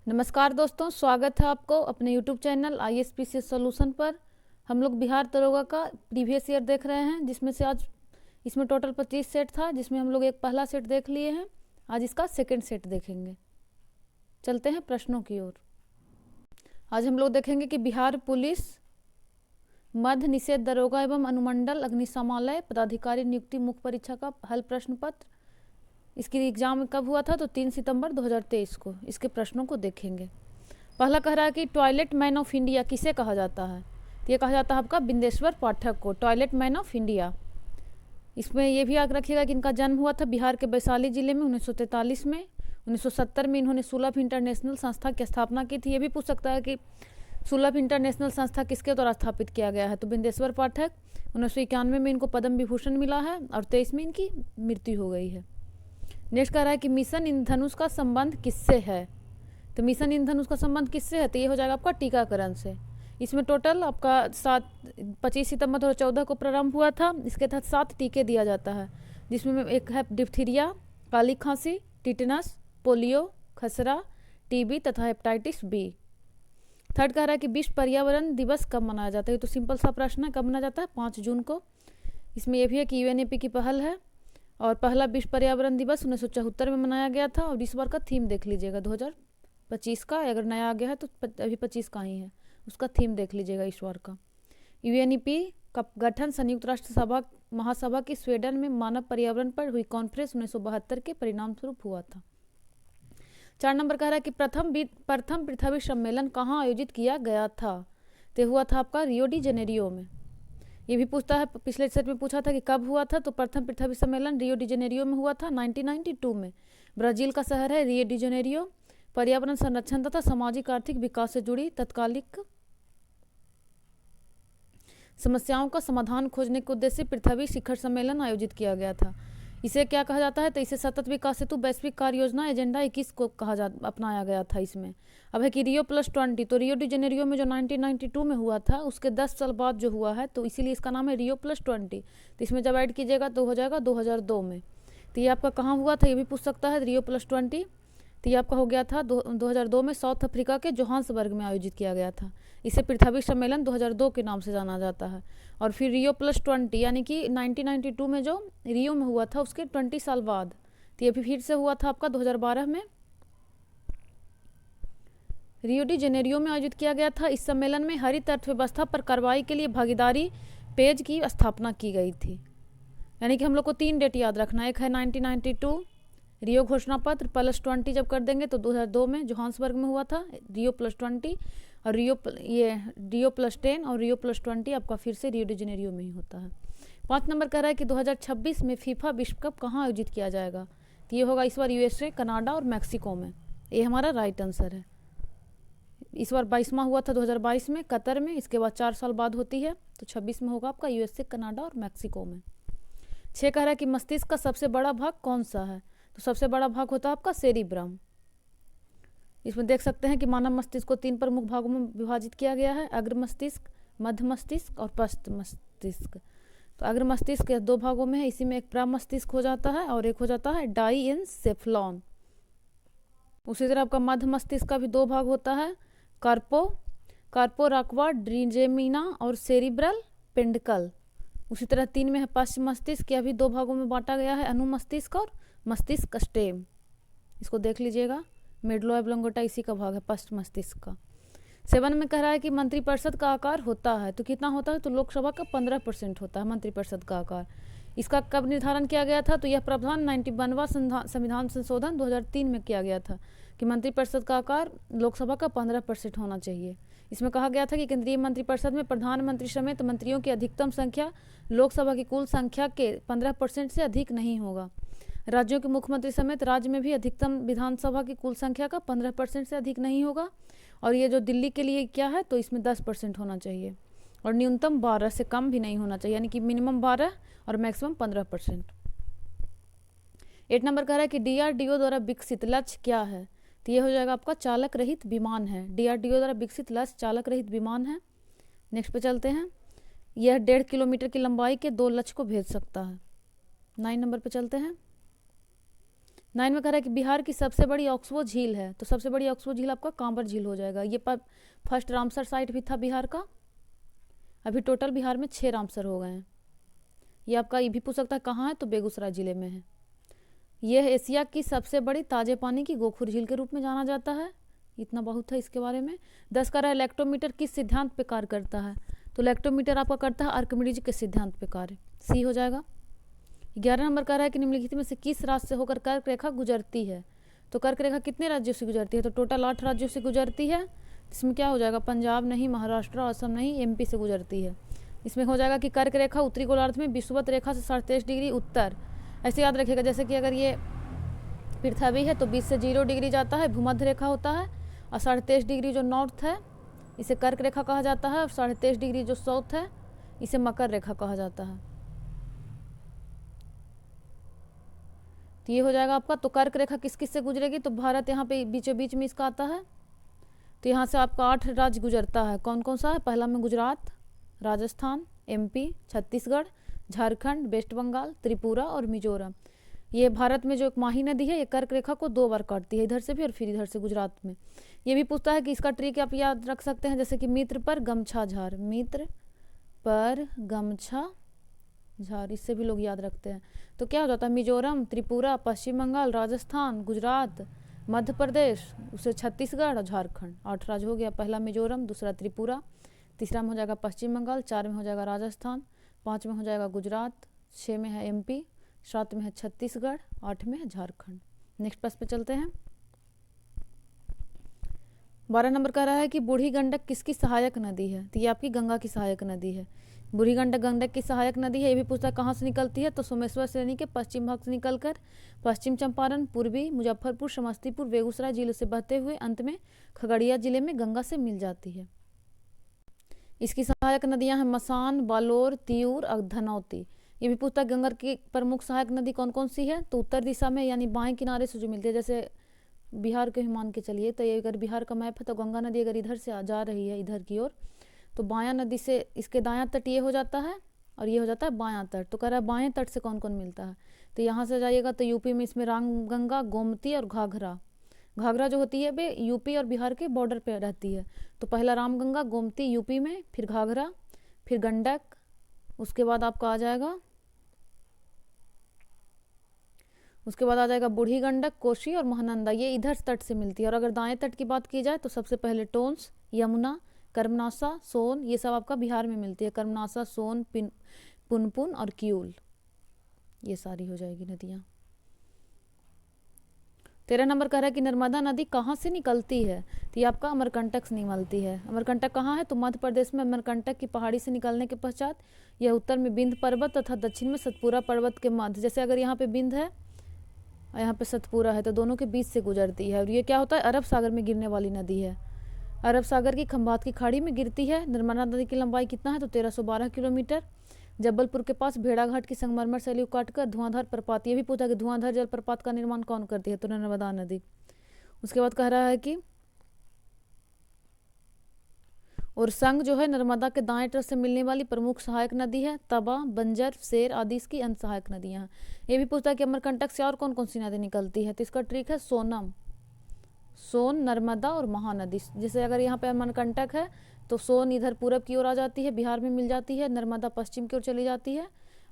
नमस्कार दोस्तों, स्वागत है आपको अपने YouTube चैनल ISPC सॉल्यूशन पर। हम लोग बिहार दरोगा का प्रीवियस ईयर देख रहे हैं, जिसमें से आज इसमें टोटल 25 सेट था, जिसमें हम लोग एक पहला सेट देख लिए हैं। आज इसका सेकंड सेट देखेंगे। चलते हैं प्रश्नों की ओर। आज हम लोग देखेंगे कि बिहार पुलिस मध्य निषेध दरोगा एवं अनुमंडल अग्निशमन पदाधिकारी नियुक्ति मुख्य परीक्षा का हल प्रश्न पत्र। इसकी एग्जाम कब हुआ था? तो 3 सितंबर 2023 को। इसके प्रश्नों को देखेंगे। पहला कह रहा है कि टॉयलेट मैन ऑफ इंडिया किसे कहा जाता है? तो ये कहा जाता है आपका बिंदेश्वर पाठक को, टॉयलेट मैन ऑफ इंडिया। इसमें यह भी याद रखिएगा कि इनका जन्म हुआ था बिहार के वैशाली जिले में 1943 में। 1970 में इन्होंने सुलभ इंटरनेशनल संस्था की स्थापना की थी। ये भी पूछ सकता है कि सुलभ इंटरनेशनल संस्था किसके द्वारा स्थापित किया गया है? तो बिंदेश्वर पाठक। 1991 में इनको पद्म विभूषण मिला है और 23 में इनकी मृत्यु हो गई है। नेक्स्ट कह रहा है कि मिशन इंद्रधनुष का संबंध किससे है? तो मिशन इंद्रधनुष का संबंध किससे है? तो ये हो जाएगा आपका टीकाकरण से। इसमें टोटल आपका 25 सितंबर 2014 को प्रारंभ हुआ था। इसके तहत 7 टीके दिया जाता है, जिसमें एक है डिप्थीरिया, काली खांसी, टिटनस, पोलियो, खसरा, टीबी तथा हेपेटाइटिस बी। थर्ड कह रहा है कि विश्व पर्यावरण दिवस कब मनाया जाता है? तो सिंपल सा प्रश्न है, कब मनाया जाता है? 5 जून को। इसमें यह भी है कि UNEP की पहल है और पहला विश्व पर्यावरण दिवस 1974 में मनाया गया था। और इस बार का थीम देख लीजिएगा 2025 का, अगर नया आ गया है तो अभी 25 का ही है, उसका थीम देख लीजिएगा इस बार का। UNEP का गठन संयुक्त राष्ट्र सभा महासभा की स्वीडन में मानव पर्यावरण पर हुई कॉन्फ्रेंस 1972 के परिणाम स्वरूप हुआ था। 4 नंबर कह रहा है कि प्रथम पृथ्वी सम्मेलन कहाँ आयोजित किया गया था? तो हुआ था आपका रियो डी जेनेरियो में। ये भी पूछता है, पिछले सेट में पूछा था कि कब हुआ था, तो प्रथम पृथ्वी सम्मेलन रियो डी जेनेरियो में हुआ था 1992 में। ब्राजील का शहर है रियो डी जेनेरियो। पर्यावरण संरक्षण तथा सामाजिक आर्थिक विकास से जुड़ी तत्कालिक समस्याओं का समाधान खोजने के उद्देश्य से पृथ्वी शिखर सम्मेलन आयोजित किया गया था। इसे क्या कहा जाता है? तो इसे सतत विकास हेतु वैश्विक कार्य योजना एजेंडा 21 को अपनाया गया था इसमें। अब है कि रियो+20, तो रियो डी जेनेरियो में जो 1992 में हुआ था, उसके 10 साल बाद जो हुआ है, तो इसीलिए इसका नाम है रियो+20। तो इसमें जब ऐड कीजिएगा तो हो जाएगा 2002 में। तो ये आपका कहाँ हुआ था, ये भी पूछ सकता है। रियो+20 तो ये आपका हो गया था 2002 में साउथ अफ्रीका के जोहान्सबर्ग में आयोजित किया गया था। इसे पृथ्वी सम्मेलन 2002 के नाम से जाना जाता है। और फिर रियो+20 यानी कि 1992 में जो रियो में हुआ था, उसके 20 साल बाद तो ये भी फिर से हुआ था आपका 2012 में रियो डी जेनेरियो में आयोजित किया गया था। इस सम्मेलन में हरित अर्थव्यवस्था पर कार्रवाई के लिए भागीदारी पेज की स्थापना की गई थी। यानी कि हम लोग को 3 डेट याद रखना है। एक है 1992 रियो घोषणा पत्र, +20 जब कर देंगे तो 2002 में जोहान्सबर्ग में हुआ था रियो+20, और रियो+10 और रियो+20 आपका फिर से रियो डी जेनेरियो में ही होता है। 5 नंबर कह रहा है कि 2026 में फीफा विश्व कप कहाँ आयोजित किया जाएगा? तो ये होगा इस बार USA, कनाडा और मैक्सिको में। ये हमारा राइट आंसर है। इस बार 22वां हुआ था 2022 में कतर में, इसके बाद 4 साल बाद होती है, तो 26 में होगा आपका USA, कनाडा और मैक्सिको में। 6 कह रहा है कि मस्तिष्क का सबसे बड़ा भाग कौन सा है? तो सबसे बड़ा भाग होता है आपका सेरिब्रम। इसमें देख सकते हैं कि मानव मस्तिष्क को 3 प्रमुख भागों में विभाजित किया गया है, अग्र मस्तिष्क, मध्य मस्तिष्क और पश्च मस्तिष्क। तो अग्र मस्तिष्क 2 भागों में है, इसी में एक प्रामस्तिष्क हो जाता है और एक हो जाता है डाइएन्सेफ्लॉन। उसी तरह आपका मध्य मस्तिष्क का भी 2 भाग होता है, कार्पोराक्वा ड्रीजेमिना और सेरिब्रल पेंडिकल। उसी तरह 3 में है पश्च मस्तिष्क, यह भी 2 भागों में बांटा गया है, अनुमस्तिष्क और मस्तिष्क स्टेम। इसको देख लीजिएगा, मेडुला ऑब्लोंगेटा इसी का भाग है पश्च मस्तिष्क का। 7 में कह रहा है कि मंत्रिपरिषद का आकार होता है, तो कितना होता है? तो लोकसभा का 15% होता है मंत्रिपरिषद का आकार। इसका कब निर्धारण किया गया था? तो यह प्रावधान 91वां संविधान संशोधन 2003 में किया गया था कि मंत्रिपरिषद का आकार लोकसभा का 15% होना चाहिए। इसमें कहा गया था कि केंद्रीय मंत्रिपरिषद में प्रधानमंत्री समेत मंत्रियों की अधिकतम संख्या लोकसभा की कुल संख्या के 15% से अधिक नहीं होगा। राज्यों के मुख्यमंत्री समेत राज्य में भी अधिकतम विधानसभा की कुल संख्या का 15% से अधिक नहीं होगा। और ये जो दिल्ली के लिए क्या है, तो इसमें 10% होना चाहिए और न्यूनतम 12 से कम भी नहीं होना चाहिए, यानी कि मिनिमम 12 और मैक्सिमम 15%। 8 नंबर कह रहा है कि DRDO द्वारा विकसित लक्ष्य क्या है? तो ये हो जाएगा आपका चालक रहित विमान है। DRDO द्वारा विकसित लक्ष्य चालक रहित विमान है। नेक्स्ट पे चलते हैं। यह 1.5 किलोमीटर की लंबाई के 2 लक्ष्य को भेज सकता है। 9 नंबर पे चलते हैं। 9 में कह रहा है कि बिहार की सबसे बड़ी ऑक्सबो झील है, तो सबसे बड़ी ऑक्सबो झील आपका कांवर झील हो जाएगा। ये फर्स्ट रामसर साइट भी था बिहार का। अभी टोटल बिहार में 6 रामसर हो गए हैं। ये आपका ये भी पूछ सकता है कहाँ है, तो बेगूसराय जिले में है। यह एशिया की सबसे बड़ी ताजे पानी की गोखुर झील के रूप में जाना जाता है। इतना बहुत है इसके बारे में। 10 का रहा इलेक्ट्रोमीटर किस सिद्धांत पे कार्य करता है, तो इलेक्ट्रोमीटर आपका करता है आर्किमिडीज के सिद्धांत पे कार्य, सी हो जाएगा। 11 नंबर का रहा है कि निम्नलिखित में से किस राज्य से होकर कर्क रेखा गुजरती है, तो कर्क रेखा कितने राज्यों से गुजरती है, तो टोटल 8 राज्यों से गुजरती है। इसमें क्या हो जाएगा, पंजाब नहीं, महाराष्ट्र, असम नहीं, एमपी से गुजरती है। इसमें हो जाएगा कि कर्क रेखा उत्तरी गोलार्ध में विषुवत रेखा से 23.5 डिग्री उत्तर, ऐसे याद रखिएगा। जैसे कि अगर ये पृथ्वी है तो 20 से 0 डिग्री जाता है, भूमध्य रेखा होता है, और 23.5 डिग्री जो नॉर्थ है इसे कर्क रेखा कहा जाता है, और 23.5 डिग्री जो साउथ है इसे मकर रेखा कहा जाता है। तो ये हो जाएगा आपका। तो कर्क रेखा किस किस से गुजरेगी, तो भारत यहाँ पे बीचों बीच में इसका आता है। तो यहाँ से आपका 8 राज्य गुजरता है। कौन कौन सा है, पहला में गुजरात, राजस्थान, एमपी, छत्तीसगढ़, झारखंड, वेस्ट बंगाल, त्रिपुरा और मिजोरम। ये भारत में जो एक माही नदी है ये कर्क रेखा को 2 बार काटती है, इधर से भी और फिर इधर से गुजरात में। ये भी पूछता है कि इसका ट्रिक आप याद रख सकते हैं, जैसे कि मित्र पर गमछा झार, मित्र पर गमछा झार, इससे भी लोग याद रखते हैं। तो क्या हो जाता है, मिजोरम, त्रिपुरा, पश्चिम बंगाल, राजस्थान, गुजरात, मध्य प्रदेश, उसे छत्तीसगढ़ और झारखंड। 8 राज्य हो गया। पहला मिजोरम, दूसरा त्रिपुरा, तीसरा में हो जाएगा पश्चिम बंगाल, 4 में हो जाएगा राजस्थान, 5 में हो जाएगा गुजरात, 6 में है एमपी, 7 में है छत्तीसगढ़, 8 में है झारखंड। नेक्स्ट प्रश्न पे चलते हैं। 12 नंबर कह रहा है कि बूढ़ी गंडक किसकी सहायक नदी है, तो ये आपकी गंगा की सहायक नदी है। बूढ़ी गंडक गंडक की सहायक नदी है। ये भी पूछता है कहाँ से निकलती है, तो सोमेश्वर श्रेणी के पश्चिम भाग से निकलकर पश्चिम चंपारण, पूर्वी मुजफ्फरपुर, समस्तीपुर, बेगूसराय जिले से बहते हुए अंत में खगड़िया जिले में गंगा से मिल जाती है। इसकी सहायक नदियां हैं मसान, बालोर, तियूर और धनौती। ये भी पूछता है गंगा की प्रमुख सहायक नदी कौन कौन सी है, तो उत्तर दिशा में यानी बाएं किनारे से जो मिलती है, जैसे बिहार के ही मान के चलिए, तो ये अगर बिहार का मैप है तो गंगा नदी अगर इधर से जा रही है इधर की ओर, तो बायां नदी से इसके दायां तट ये हो जाता है और ये हो जाता है बायां तट। तो कह रहा है बाएं तट से कौन कौन मिलता है, तो यहाँ से जाइएगा तो यूपी में इसमें रामगंगा, गोमती और घाघरा। घाघरा जो होती है वे यूपी और बिहार के बॉर्डर पे रहती है। तो पहला रामगंगा, गोमती यूपी में, फिर घाघरा, फिर गंडक, उसके बाद आपका आ जाएगा बूढ़ी गंडक, कोसी और महानंदा, ये इधर तट से मिलती है। और अगर दाएं तट की बात की जाए तो सबसे पहले टोंस, यमुना, कर्मनासा, सोन, ये सब आपका बिहार में मिलती है। कर्मनासा, सोन, पुनपुन और किऊल, ये सारी हो जाएगी नदियाँ। 13 नंबर कह रहा है कि नर्मदा नदी कहाँ से निकलती है, तो ये आपका अमरकंटक से निकलती है। अमरकंटक कहाँ है, तो मध्य प्रदेश में अमरकंटक की पहाड़ी से निकलने के पश्चात यह उत्तर में विंध्य पर्वत तथा दक्षिण में सतपुरा पर्वत के मध्य, जैसे अगर यहाँ पे विंध्य है और यहाँ पे सतपुरा है तो दोनों के बीच से गुजरती है। और ये क्या होता है, अरब सागर में गिरने वाली नदी है। अरब सागर की खंबात की खाड़ी में गिरती है। नर्मदा नदी की लंबाई कितना है, तो 1312 किलोमीटर। जबलपुर के पास भेड़ाघाट की संगमरमर शैली को काटकर धुआंधार प्रपात, ये भी पूछा कि धुआंधार जलप्रपात का निर्माण कौन करती है, तो नर्मदा नदी। उसके बाद कह रहा है कि और संग जो है नर्मदा के दाएं तट से मिलने वाली प्रमुख सहायक नदी है। तवा, बंजर, शेर आदि इसकी अन्य सहायक नदियां हैं। ये भी पूछता है कि अमरकंटक से और कौन कौन सी नदी निकलती है, तो इसका ट्रिक है सोन, नर्मदा और महानदी। जैसे अगर यहाँ पे अमरकंटक है तो सोन इधर पूरब की ओर आ जाती है, बिहार में मिल जाती है, नर्मदा पश्चिम की ओर चली जाती है,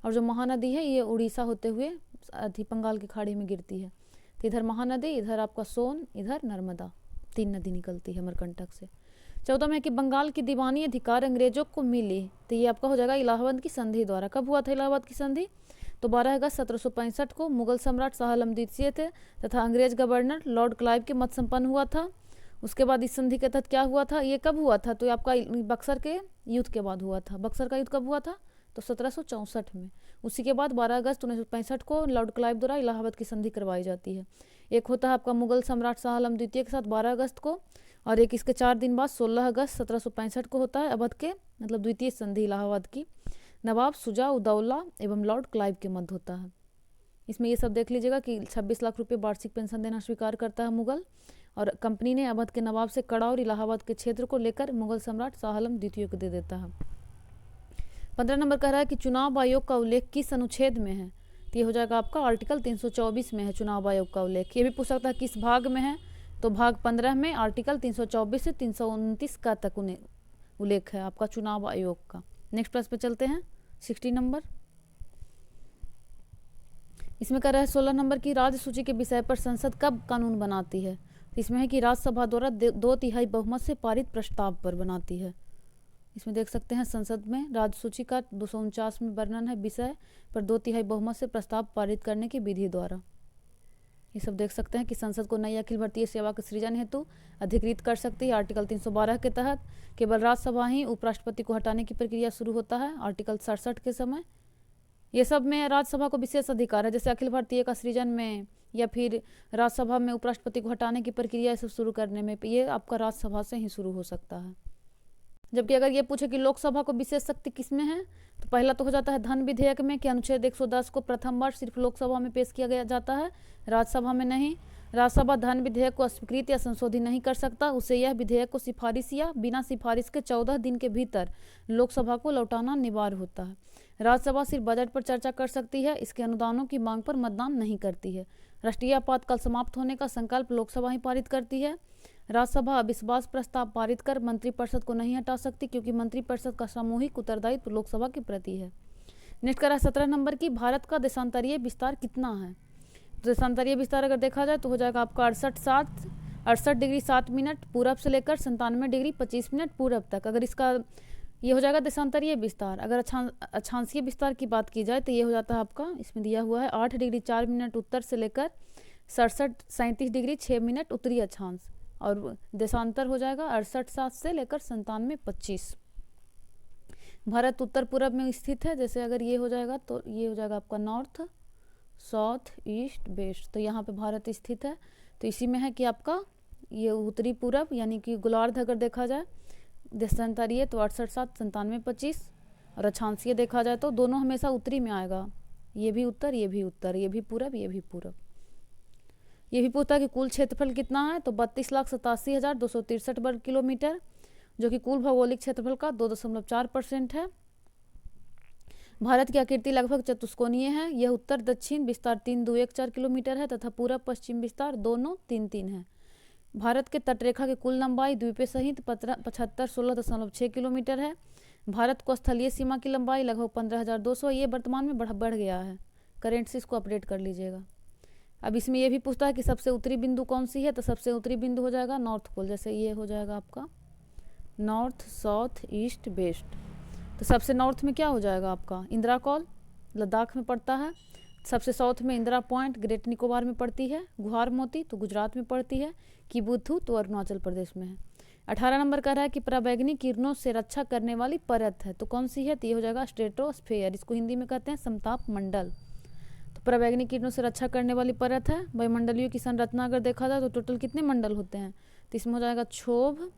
और जो महानदी है ये उड़ीसा होते हुए बंगाल की खाड़ी में गिरती है। तो इधर महानदी, इधर आपका सोन, इधर नर्मदा, 3 नदी निकलती है अमरकंटक से। 14 में कि बंगाल की दीवानी अधिकार अंग्रेजों को मिली, तो ये आपका हो जाएगा इलाहाबाद की संधि द्वारा। कब हुआ था इलाहाबाद की संधि, तो 12 अगस्त 1765 को मुगल सम्राट शाह आलम द्वितीय थे तथा अंग्रेज गवर्नर लॉर्ड क्लाइव के मत संपन्न हुआ था। उसके बाद इस संधि के तहत क्या हुआ था, ये कब हुआ था, तो आपका बक्सर के युद्ध के बाद हुआ था। बक्सर का युद्ध कब हुआ था, तो 1764 में। उसी के बाद 12 अगस्त 1965 को लॉर्ड क्लाइव द्वारा इलाहाबाद की संधि करवाई जाती है। एक होता है आपका मुगल सम्राट शाह आलम द्वितीय के साथ 12 अगस्त को, और एक इसके 4 दिन बाद 16 अगस्त 1765 को होता है अवध के मतलब द्वितीय संधि इलाहाबाद की, नवाब शुजा उदौला एवं लॉर्ड क्लाइव के मध्य होता है। इसमें ये सब देख लीजिएगा कि 26 लाख रुपये वार्षिक पेंशन देना स्वीकार करता है मुगल, और कंपनी ने अवध के नवाब से कड़ा और इलाहाबाद के क्षेत्र को लेकर मुगल सम्राट शाह आलम द्वितीय को दे देता है। 15 नंबर कह रहा है कि चुनाव आयोग का उल्लेख किस अनुच्छेद में है, तो ये हो जाएगा आपका आर्टिकल 324 में है चुनाव आयोग का उल्लेख। ये भी पूछ सकता है किस भाग में है, तो भाग 15 में आर्टिकल 324 से 329 का तक उन्हें उल्लेख है आपका चुनाव आयोग का। नेक्स्ट प्रश्न पे चलते हैं 60 नंबर। इसमें कह रहा है 16 नंबर की राज्य सूची के विषय पर संसद कब कानून बनाती है। इसमें है कि राज्यसभा द्वारा 2/3 बहुमत से पारित प्रस्ताव पर बनाती है। इसमें देख सकते हैं संसद में राज्य सूची का 249 में वर्णन है विषय पर 2/3 बहुमत से प्रस्ताव पारित करने की विधि द्वारा। ये सब देख सकते हैं कि संसद को नई अखिल भारतीय सेवा के सृजन हेतु अधिकृत कर सकती है। आर्टिकल 312 के तहत केवल राज्यसभा ही उपराष्ट्रपति को हटाने की प्रक्रिया शुरू होता है आर्टिकल 67 के समय। ये सब में राज्यसभा को विशेष अधिकार है, जैसे अखिल भारतीय का सृजन में या फिर राज्यसभा में उपराष्ट्रपति को हटाने की प्रक्रिया सब शुरू करने में ये आपका राज्यसभा से ही शुरू हो सकता है। जबकि अगर ये पूछे कि लोकसभा को विशेष शक्ति किसमें है, तो पहला तो हो जाता है धन विधेयक में कि अनुच्छेद 110 को प्रथम बार सिर्फ लोकसभा में पेश किया गया जाता है, राज्यसभा में नहीं। राज्यसभा धन विधेयक को स्वीकृत या संशोधित नहीं कर सकता, उसे यह विधेयक को सिफारिश या बिना सिफारिश के 14 दिन के भीतर लोकसभा को लौटाना अनिवार्य होता है। राज्यसभा सिर्फ बजट पर चर्चा कर सकती है, इसके अनुदानों की मांग पर मतदान नहीं करती है। राष्ट्रीय आपातकाल समाप्त होने का संकल्प लोकसभा ही पारित करती है। राज्यसभा अविश्वास प्रस्ताव पारित कर मंत्रिपरिषद को नहीं हटा सकती, क्योंकि मंत्रिपरिषद का सामूहिक उत्तरदायित्व लोकसभा के प्रति है। नेक्स्ट करा 17 नंबर की भारत का देशांतरीय विस्तार कितना है। तो देशांतरीय विस्तार अगर देखा जाए तो हो जाएगा आपका 68 डिग्री 7 मिनट पूरब से लेकर 97 डिग्री 25 मिनट पूरब तक। अगर इसका ये हो जाएगा देशांतरीय विस्तार। अगर अक्षांशीय विस्तार की बात की जाए तो ये हो जाता है आपका, इसमें दिया हुआ है 8 डिग्री 4 मिनट उत्तर से लेकर 37 डिग्री 6 मिनट उत्तरी अक्षांश, और देशांतर हो जाएगा 68 से लेकर 97 25। भारत उत्तर पूरब में स्थित है, जैसे अगर ये हो जाएगा तो ये हो जाएगा आपका नॉर्थ साउथ ईस्ट वेस्ट, तो यहाँ पे भारत स्थित है। तो इसी में है कि आपका ये उत्तरी पूरब यानी कि गोलार्ध अगर देखा जाए देशांतरीय तो 68 97 25, और अक्षांशीय देखा जाए तो दोनों हमेशा उत्तरी में आएगा, ये भी उत्तर ये भी उत्तर, ये भी पूरब ये भी पूरब। ये भी पूछता है कि कुल क्षेत्रफल कितना है, तो 32,87,263 वर्ग किलोमीटर, जो कि कुल भौगोलिक क्षेत्रफल का 2.4% है। भारत की आकृति लगभग चतुष्कोणीय है। यह उत्तर दक्षिण विस्तार 3,214 किलोमीटर है तथा पूरब पश्चिम विस्तार दोनों 3,3 है। भारत के तटरेखा की कुल लंबाई द्वीपों सहित 7516.6 किलोमीटर है। भारत को स्थलीय सीमा की लंबाई लगभग 15,200, ये वर्तमान में बढ़ गया है, करेंट से इसको अपडेट कर लीजिएगा। अब इसमें यह भी पूछता है कि सबसे उत्तरी बिंदु कौन सी है, तो सबसे उत्तरी बिंदु हो जाएगा नॉर्थ पोल, जैसे ये हो जाएगा आपका नॉर्थ साउथ ईस्ट वेस्ट। तो सबसे नॉर्थ में क्या हो जाएगा आपका इंदिरा कॉल, लद्दाख में पड़ता है। सबसे साउथ में इंदिरा पॉइंट ग्रेट निकोबार में पड़ती है। गुहार मोती तो गुजरात में पड़ती है। किबुथु तो अरुणाचल प्रदेश में है। 18 नंबर कह रहा है कि पराबैंगनी किरणों से रक्षा करने वाली परत है, तो कौन सी है, तो ये हो जाएगा स्ट्रेटोस्फेयर, इसको हिंदी में कहते हैं समताप मंडल। तो पराबैंगनी किरणों से रक्षा करने वाली परत है। वायुमंडलीय की संरचना अगर देखा जाए तो टोटल कितने मंडल होते हैं, तो इसमें हो जाएगा क्षोभ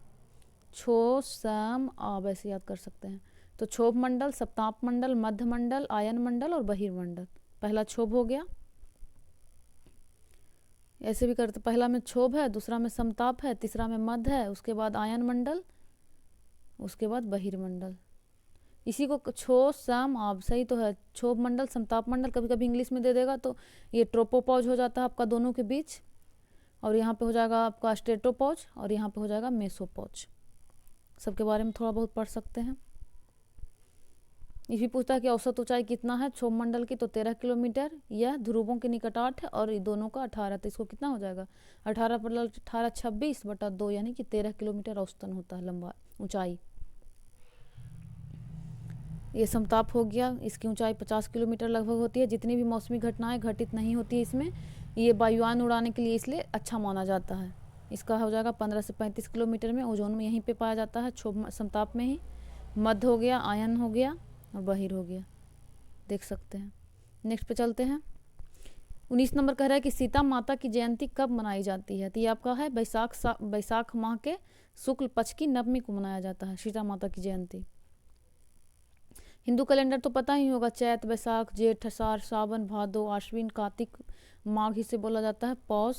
क्षो सम आप ऐसे याद कर सकते हैं। तो क्षोभ मंडल, सप्ताप मंडल, मध्य मंडल, आयन मंडल और बहिर्मंडल। पहला क्षोभ हो गया, ऐसे भी करते, पहला में क्षोभ है, दूसरा में समताप है, तीसरा में मध्य है, उसके बाद आयन मंडल, उसके बाद बहिर्मंडल। इसी को क्षो सम आप सही तो है, क्षोभ मंडल समताप मंडल, कभी कभी इंग्लिश में दे देगा तो ये ट्रोपोपॉज हो जाता है आपका दोनों के बीच, और यहाँ पे हो जाएगा आपका स्ट्रेटोपॉज और यहाँ पे हो जाएगा मेसोपॉज। सबके बारे में थोड़ा बहुत पढ़ सकते हैं। ये भी पूछता है कि औसत ऊंचाई कितना है क्षोभ मंडल की, तो 13 किलोमीटर। यह ध्रुवों के निकटार्थ है और दोनों का 18, तो इसको कितना हो जाएगा 18 पर 18 26/2 यानी कि 13 किलोमीटर औसतन होता है लंबा ऊंचाई। ये समताप हो गया, इसकी ऊंचाई 50 किलोमीटर लगभग होती है। जितनी भी मौसमी घटनाएं घटित नहीं होती है इसमें, ये वायुयान उड़ाने के लिए इसलिए अच्छा माना जाता है। इसका हो जाएगा 15 से 35 किलोमीटर में, ओजोन में यहीं पे पाया जाता है, क्षोभ समताप में ही। मध्य हो गया, आयन हो गया और बहिर हो गया, देख सकते हैं। नेक्स्ट पे चलते हैं। 19 नंबर कह रहा है कि सीता माता की जयंती कब मनाई जाती है, तो ये आपका है बैसाख माह के शुक्ल पक्ष की नवमी को मनाया जाता है सीता माता की जयंती। हिंदू कैलेंडर तो पता ही होगा, चैत बैसाख जेठ अषाढ़ सावन भादो आश्विन कार्तिक माघ इसे बोला जाता है पौष,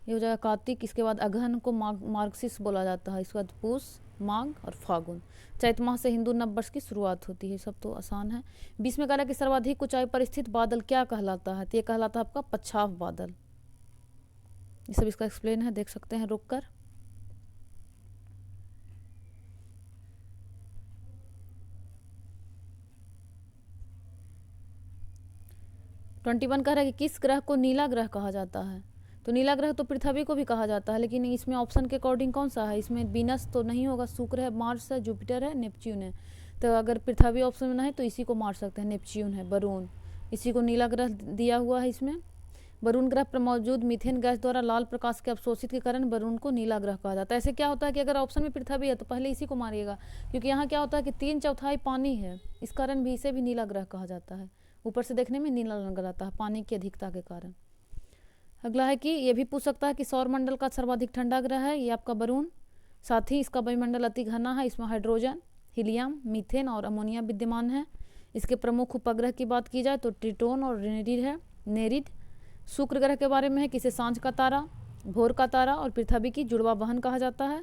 ये हो जाएगा कार्तिक। इसके बाद अगहन को मार्गशीर्ष बोला जाता है। इसके बाद पूष माघ और फागुन। चैत माह से हिंदू नव वर्ष की शुरुआत होती है। सब तो आसान है। 20 में कह रहा है कि सर्वाधिक ऊंचाई पर स्थित बादल क्या कहलाता है, तो ये कहलाता है आपका पच्छाव बादल। ये सब इसका एक्सप्लेन है, देख सकते हैं रुक कर। ट्वेंटी वन कह रहा है कि किस ग्रह को नीला ग्रह कहा जाता है, तो नीला ग्रह तो पृथ्वी को भी कहा जाता है, लेकिन इसमें ऑप्शन के अकॉर्डिंग कौन सा है, इसमें वीनस तो नहीं होगा, शुक्र है, मार्स है, जुपिटर है, नेपच्यून है। तो अगर पृथ्वी ऑप्शन में ना है तो इसी को मार सकते हैं, नेपच्यून है, वरुण, इसी को नीला ग्रह दिया हुआ है इसमें। वरुण ग्रह पर मौजूद मीथेन गैस द्वारा लाल प्रकाश के अवशोषित के कारण वरुण को नीला ग्रह कहा जाता है। ऐसे क्या होता है कि अगर ऑप्शन में पृथ्वी है तो पहले इसी को मारिएगा, क्योंकि यहाँ क्या होता है कि 3/4 पानी है, इस कारण भी इसे भी नीला ग्रह कहा जाता है। ऊपर से देखने में नीला रंग आता है पानी की अधिकता के कारण। अगला है कि ये भी पूछ सकता है कि सौरमंडल का सर्वाधिक ठंडा ग्रह है, ये आपका वरुण। साथ ही इसका वायुमंडल अति घना है, इसमें हाइड्रोजन, हीलियम, मीथेन और अमोनिया विद्यमान है। इसके प्रमुख उपग्रह की बात की जाए तो ट्रिटोन और नेरिड। शुक्र ग्रह के बारे में है कि इसे सांझ का तारा, भोर का तारा और पृथ्वी की जुड़वा बहन कहा जाता है।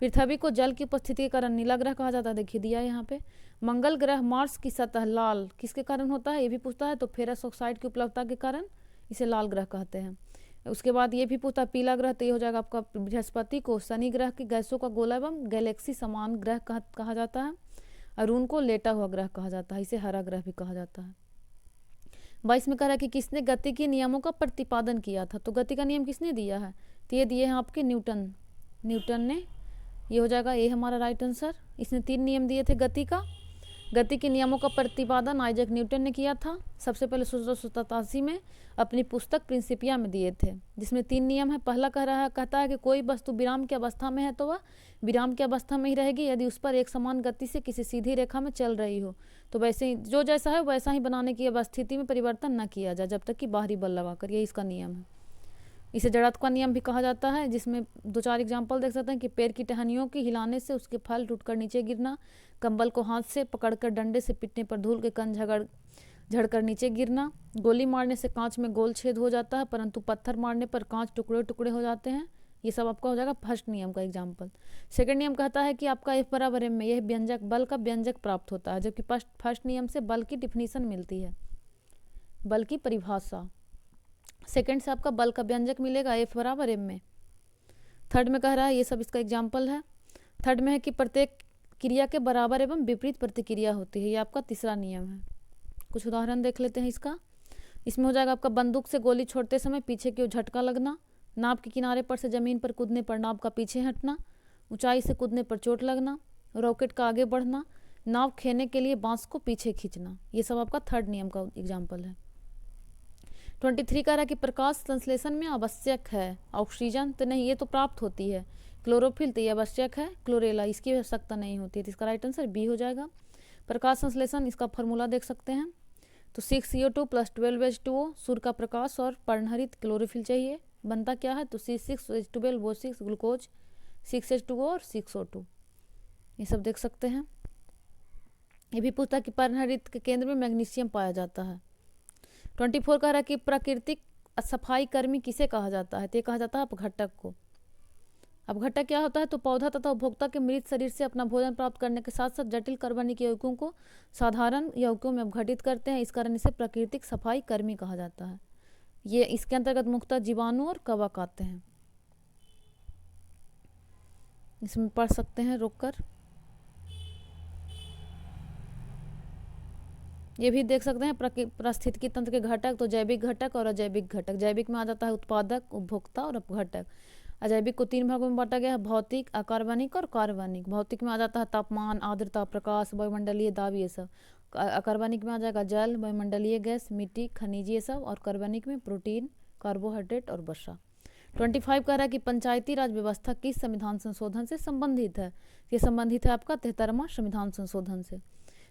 पृथ्वी को जल की उपस्थिति के कारण नीला ग्रह कहा जाता है, देखिए दिया है यहाँ पे। मंगल ग्रह मार्स की सतह लाल किसके कारण होता है, ये भी पूछता है, तो फेरस ऑक्साइड की उपलब्धता के कारण इसे लाल ग्रह कहते हैं। उसके बाद ये भी पूछता है पीला ग्रह, तो ये हो जाएगा आपका बृहस्पति को शनि ग्रह की गैसों का गोला एवं गैलेक्सी समान ग्रह कहा जाता है। अरुण को लेटा हुआ ग्रह कहा जाता है, इसे हरा ग्रह भी कहा जाता है। 22 में कह रहा है कि किसने गति के नियमों का प्रतिपादन किया था, तो गति का नियम किसने दिया है, तो ये दिए हैं आपके न्यूटन ने। ये हो जाएगा ये हमारा राइट आंसर। इसने 3 नियम दिए थे गति का। गति के नियमों का प्रतिपादन आइजैक न्यूटन ने किया था, सबसे पहले 1787 में अपनी पुस्तक प्रिंसिपिया में दिए थे, जिसमें 3 नियम है। पहला कहता है कि कोई वस्तु विराम की अवस्था में है तो वह विराम की अवस्था में ही रहेगी यदि उस पर एक समान गति से किसी सीधी रेखा में चल रही हो, तो वैसे ही जो जैसा है वैसा ही बनाने की स्थिति में परिवर्तन न किया जाए जब तक कि बाहरी बल लगाकर, यही इसका नियम है। इसे जड़त्व का नियम भी कहा जाता है, जिसमें 2-4 एग्जाम्पल देख सकते हैं कि पेड़ की टहनियों की हिलाने से उसके फल टूटकर नीचे गिरना, कंबल को हाथ से पकड़कर डंडे से पीटने पर धूल के कण झड़कर नीचे गिरना, गोली मारने से कांच में गोल छेद हो जाता है परंतु पत्थर मारने पर कांच टुकड़े टुकड़े हो जाते हैं। ये सब आपका हो जाएगा फर्स्ट नियम का एग्जाम्पल। सेकंड नियम कहता है कि आपका F बराबर m में यह व्यंजक बल का व्यंजक प्राप्त होता है, जबकि फर्स्ट नियम से बल की डिफिनीशन मिलती है, बल की परिभाषा। सेकंड से आपका बल का व्यंजक मिलेगा F बराबर m में। थर्ड में कह रहा है, ये सब इसका एग्जाम्पल है। थर्ड में है कि प्रत्येक क्रिया के बराबर एवं विपरीत प्रतिक्रिया होती है, ये आपका तीसरा नियम है। कुछ उदाहरण देख लेते हैं इसका। इसमें हो जाएगा आपका बंदूक से गोली छोड़ते समय पीछे की ओर झटका लगना, नाव के किनारे पर से जमीन पर कूदने पर नाव का पीछे हटना, ऊंचाई से कूदने पर चोट लगना, रॉकेट का आगे बढ़ना, नाव खेने के लिए बांस को पीछे खींचना, ये सब आपका थर्ड नियम का एग्जाम्पल है। 23 कह रहा है कि प्रकाश संश्लेषण में आवश्यक है ऑक्सीजन, तो नहीं, ये तो प्राप्त होती है। क्लोरोफिल, तो ये आवश्यक है। क्लोरेला, इसकी आवश्यकता नहीं होती है, तो इसका राइट आंसर बी हो जाएगा। प्रकाश संश्लेषण, इसका फॉर्मूला देख सकते हैं, तो 6CO2 + 12H2O, सूर्य का प्रकाश और पर्णहरित क्लोरोफिल चाहिए, बनता क्या है, तो C6H12O6 ग्लूकोज, 6H2O और 6O2, ये सब देख सकते हैं। ये भी पूछता है कि पर्णहरित के केंद्र में मैग्नीशियम पाया जाता है। 24 कह रहा है कि प्राकृतिक सफाई कर्मी किसे कहा जाता है, तो ये कहा जाता है अपघटक को। अपघटक क्या होता है, तो पौधा तथा उपभोक्ता के मृत शरीर से अपना भोजन प्राप्त करने के साथ साथ जटिल कार्बनिक यौगिकों को साधारण यौगिकों में अपघटित करते हैं, इस कारण इसे प्राकृतिक सफाई कर्मी कहा जाता है। ये इसके अंतर्गत मुख्यतः जीवाणु और कवक आते हैं, इसमें पढ़ सकते हैं रोककर। ये भी देख सकते हैं पारिस्थितिकी तंत्र के घटक, तो जैविक घटक और अजैविक घटक। जैविक में आ जाता है उत्पादक, उपभोक्ता और अपघटक। अजैविक को 3 भागों में बांटा गया है, भौतिक, अकार्बनिक और कार्बनिक। भौतिक में आ जाता है तापमान, आर्द्रता, प्रकाश, वायुमंडलीय दाब, ये सब। अकार्बनिक में आ जाएगा जल, वायुमंडलीय गैस, मिट्टी, खनिज, ये सब। और कार्बनिक में प्रोटीन, कार्बोहाइड्रेट और वर्षा। 25 कह रहा है कि पंचायती राज व्यवस्था किस संविधान संशोधन से संबंधित है, ये संबंधित है आपका 73वां संविधान संशोधन से।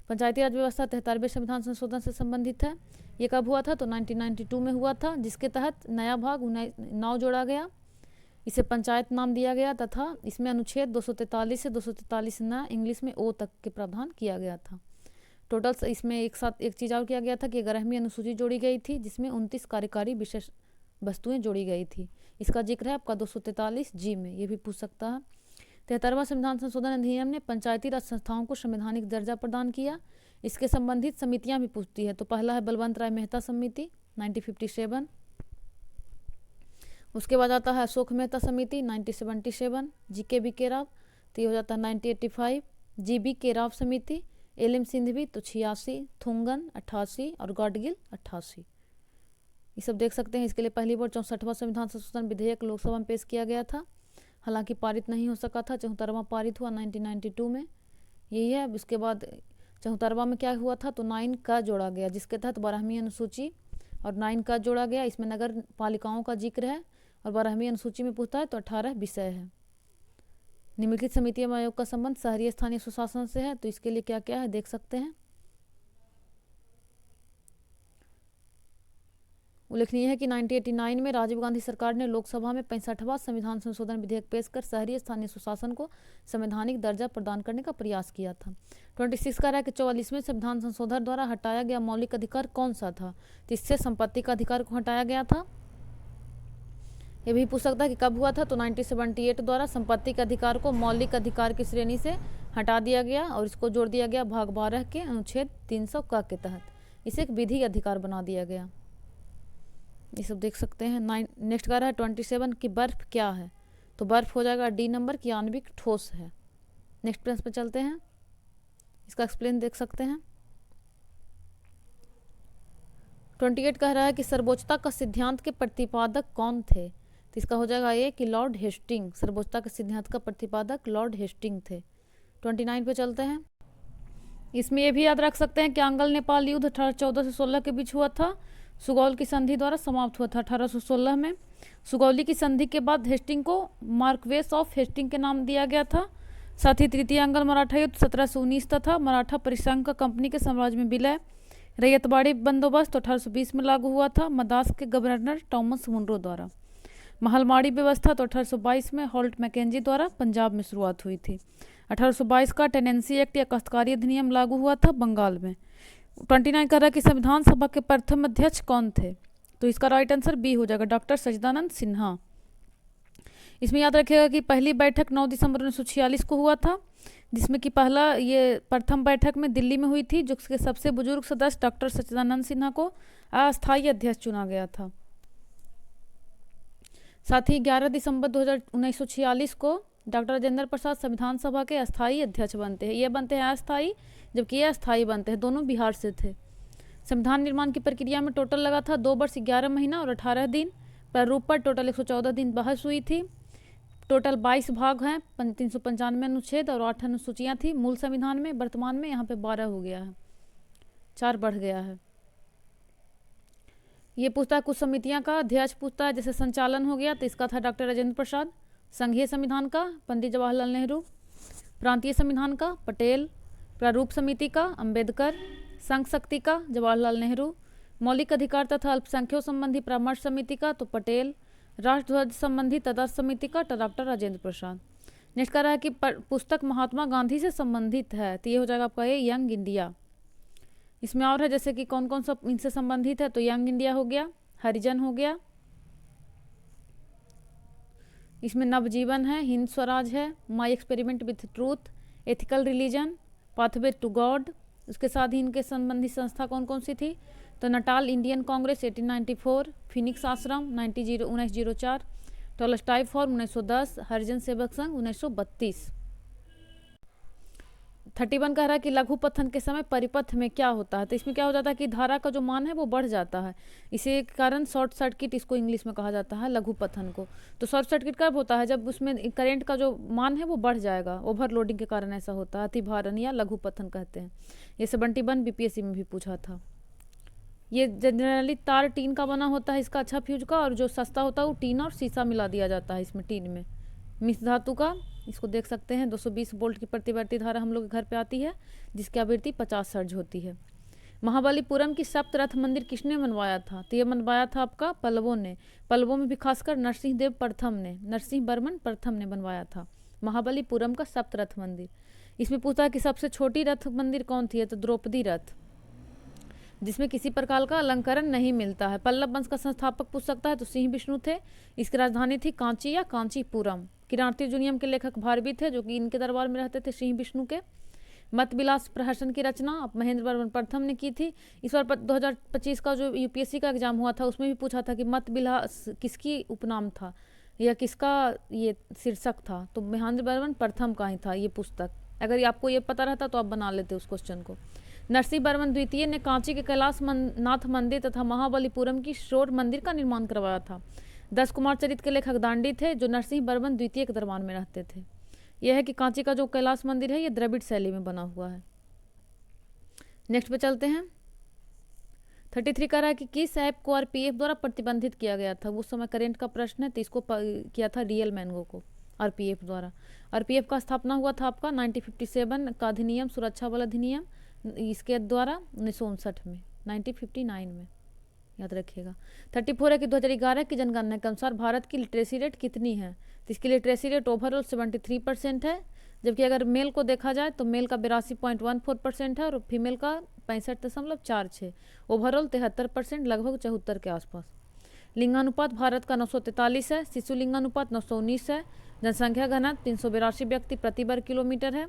पंचायती राज व्यवस्था 73वें संविधान संशोधन से संबंधित है। ये कब हुआ था, तो 1992 में हुआ था, जिसके तहत नया भाग 9 जोड़ा गया, इसे पंचायत नाम दिया गया, तथा इसमें अनुच्छेद 243 से 243 न इंग्लिश में ओ तक के प्रावधान किया गया था। टोटल इसमें एक साथ एक चीज़ और किया गया था कि 11वीं अनुसूची जोड़ी गई थी, जिसमें 29 कार्यकारी विशेष वस्तुएं जोड़ी गई थी। इसका जिक्र है आपका 243G में, ये भी पूछ सकता है। 73वां संविधान संशोधन अधिनियम ने पंचायती राज संस्थाओं को संवैधानिक दर्जा प्रदान किया। इसके संबंधित समितियां भी पूछती है। तो पहला है बलवंत राय मेहता समिति 1957। उसके बाद आता है अशोक मेहता समिति 1977। जीके बी के राव, तो ये हो जाता है 1985। जीबी के राव समिति, एल एम सिंघवी तो 86, थुंगन 88 और गॉडगिल 88। ये सब देख सकते हैं। इसके लिए पहली बार 64वां संविधान संशोधन विधेयक लोकसभा में पेश किया गया था, हालांकि पारित नहीं हो सका था। 74वां पारित हुआ 1992 में, यही है। इसके बाद 74वां में क्या हुआ था, तो 9 का जोड़ा गया, जिसके तहत 12वीं अनुसूची और 9 का जोड़ा गया। इसमें नगर पालिकाओं का जिक्र है और 12वीं अनुसूची में पूछता है तो 18 विषय है। निम्नलिखित समिति एवं आयोग का संबंध शहरी स्थानीय सुशासन से है, तो इसके लिए क्या क्या है देख सकते हैं। उल्लेखनीय है कि 1989 में राजीव गांधी सरकार ने लोकसभा में 65वां संविधान संशोधन विधेयक पेश कर शहरी स्थानीय सुशासन को संवैधानिक दर्जा प्रदान करने का प्रयास किया था। 26 का है कि 44वें संविधान संशोधन द्वारा हटाया गया मौलिक अधिकार कौन सा था, तो इससे संपत्ति का अधिकार को हटाया गया था। ये भी पूछ सकता है कि कब हुआ था, तो 1978 द्वारा संपत्ति के अधिकार को मौलिक अधिकार की श्रेणी से हटा दिया गया और इसको जोड़ दिया गया भाग 12 के अनुच्छेद 300 क के तहत। इसे एक विधि अधिकार बना दिया गया। ये सब देख सकते हैं। नेक्स्ट का रहा है 27 की बर्फ क्या है, तो बर्फ हो जाएगा डी नंबर की आणविक ठोस है। नेक्स्ट प्रश्न पे चलते हैं, इसका एक्सप्लेन देख सकते हैं। 28 कह रहा है कि सर्वोच्चता का सिद्धांत के प्रतिपादक कौन थे, तो इसका हो जाएगा ए कि लॉर्ड हेस्टिंग। सर्वोच्चता के सिद्धांत का प्रतिपादक लॉर्ड हेस्टिंग थे। 29 पे चलते हैं। इसमें यह भी याद रख सकते हैं कि आंग्ल नेपाल युद्ध 1814 से 16 के बीच हुआ था। सुगौल की संधि द्वारा समाप्त हुआ था 1816 में। सुगौली की संधि के बाद हेस्टिंग को मार्क्वेस ऑफ हेस्टिंग के नाम दिया गया था। साथ ही तृतीय आंग्ल मराठा युद्ध 1719 तथा मराठा परिसंघ का कंपनी के साम्राज्य में विलय। रैयतवाड़ी बंदोबस्त 1820 में लागू हुआ था मद्रास के गवर्नर टॉमस मुनरो द्वारा। महलमाड़ी व्यवस्था तो 1822 में हॉल्ट मैकेंजी द्वारा पंजाब में शुरुआत हुई थी। 1822 का टेनेंसी एक्ट या काश्तकारी अधिनियम लागू हुआ था बंगाल में। 29 कह रहा है कि संविधान सभा के प्रथम अध्यक्ष कौन थे, तो इसका राइट आंसर बी हो जाएगा, डॉक्टर सच्चिदानंद सिन्हा। इसमें याद रखिएगा कि पहली बैठक 9 दिसंबर 1946 को हुआ था, जिसमें कि पहला ये प्रथम बैठक में दिल्ली में हुई थी, जिसके सबसे बुजुर्ग सदस्य डॉक्टर सच्चिदानंद सिन्हा को अस्थायी अध्यक्ष चुना गया था। साथ ही 11 दिसंबर 1946 को डॉक्टर राजेंद्र प्रसाद संविधान सभा के अस्थायी अध्यक्ष बनते हैं। ये बनते हैं अस्थायी, जबकि ये अस्थायी बनते हैं। दोनों बिहार से थे। संविधान निर्माण की प्रक्रिया में टोटल लगा था 2 वर्ष 11 महीना और 18 दिन। प्रारूप पर टोटल 114 दिन बहस हुई थी। टोटल 22 भाग हैं, 395 अनुच्छेद और 8 अनुसूचियाँ थी मूल संविधान में। वर्तमान में यहाँ पे 12 हो गया है, 4 बढ़ गया है। ये पूछता है कुछ समितियां का अध्यक्ष पूछता है, जैसे संचालन हो गया तो इसका था डॉक्टर राजेंद्र प्रसाद। संघीय संविधान का पंडित जवाहरलाल नेहरू। प्रांतीय संविधान का पटेल। प्रारूप समिति का अंबेडकर। संघ शक्ति का जवाहरलाल नेहरू। मौलिक अधिकार तथा अल्पसंख्यकों संबंधी परामर्श समिति का तो पटेल। राष्ट्रध्वज संबंधी तदर्थ समिति का तो डॉक्टर राजेंद्र प्रसाद। नेक्स्ट कह रहा है कि पुस्तक महात्मा गांधी से संबंधित है, तो ये हो जाएगा आपका ये यंग इंडिया। इसमें और है जैसे कि कौन कौन सा इनसे संबंधित है, तो यंग इंडिया हो गया, हरिजन हो गया, इसमें नवजीवन है, हिंद स्वराज है, my experiment with truth, ethical religion, pathway to God. उसके साथ ही इनके संबंधी संस्था कौन कौन सी थी, तो नटाल इंडियन कांग्रेस 1894, फिनिक्स आश्रम 1904, टॉलस्टॉय फॉर्म 1910, हरिजन सेवक संघ 1932। 31 कह रहा है कि लघु पथन के समय परिपथ में क्या होता है, तो इसमें क्या हो जाता है कि धारा का जो मान है वो बढ़ जाता है। इसी कारण शॉर्ट सर्किट इसको इंग्लिश में कहा जाता है लघु पथन को। तो शॉर्ट सर्किट कब होता है, जब उसमें करंट का जो मान है वो बढ़ जाएगा, ओवरलोडिंग के कारण ऐसा होता है, अतिभारण या लघु पथन कहते हैं। ये 71 बीपीएससी में भी पूछा था। ये जनरली तार टीन का बना होता है, इसका अच्छा फ्यूज का, और जो सस्ता होता है वो टीन और शीशा मिला दिया जाता है इसमें टीन में, मिश्र धातु का। इसको देख सकते हैं 220 वोल्ट की प्रतिवर्ती धारा हम लोग के घर पे आती है, जिसकी आवृत्ति 50 हर्ट्ज होती है। महाबलीपुरम की सप्तरथ मंदिर किसने बनवाया था, तो ये बनवाया था आपका पल्लवों ने। पल्लवों में भी खासकर नरसिंह देव प्रथम ने, नरसिंह वर्मन प्रथम ने बनवाया था महाबलीपुरम का सप्तरथ मंदिर। इसमें पूछा कि सबसे छोटी रथ मंदिर कौन थी, तो द्रौपदी रथ। जिसमें किसी प्रकार का अलंकरण नहीं मिलता है। पल्लव वंश का संस्थापक पूछ सकता है तो सिंह विष्णु थे। इसकी राजधानी थी कांची या कांचीपुरम। किरातार्जुनीयम के लेखक भारवी थे, जो कि इनके दरबार में रहते थे, सिंह विष्णु के। मत विलास प्रहसन की रचना महेंद्र वर्मन प्रथम ने की थी। इस बार 2025 का जो यूपीएससी का एग्जाम हुआ था उसमें भी पूछा था कि मत विलास किसकी उपनाम था या किसका ये शीर्षक था, तो महेंद्र वर्मन प्रथम का ही था ये पुस्तक। अगर आपको ये पता रहता तो आप बना लेते उस क्वेश्चन को। नरसिंह वर्मन द्वितीय ने कांची के कैलाश नाथ मंदिर तथा महाबलीपुरम की शोर मंदिर का निर्माण करवाया था। 10 कुमार चरित के लेखक दांडी थे, जो नरसिंह वर्मन द्वितीय के दरबार में रहते थे। यह है कि कांची का जो कैलाश मंदिर है ये द्रविड़ शैली में बना हुआ है। नेक्स्ट पे चलते हैं। 33 कह रहा है कि किस ऐप को आरपीएफ द्वारा प्रतिबंधित किया गया था। उस समय करेंट का प्रश्न है, तो इसको किया था रियल मैंगो को आरपीएफ द्वारा। आरपीएफ का स्थापना हुआ था आपका 1957 का अधिनियम, सुरक्षा बल अधिनियम, इसके द्वारा 1959 में, 1959 में, याद रखिएगा। 34 है कि 2011 की जनगणना के अनुसार भारत की लिटरेसी रेट कितनी है। तो इसकी लिटरेसी रेट ओवरऑल 73% है, जबकि अगर मेल को देखा जाए तो मेल का 82.14% है और फीमेल का 65.46, ओवरऑल 73%, लगभग 74 के आसपास। लिंगानुपात भारत का 943 है, शिशु लिंगानुपात 919 है, जनसंख्या घनत्व 382 व्यक्ति प्रति वर्ग किलोमीटर है।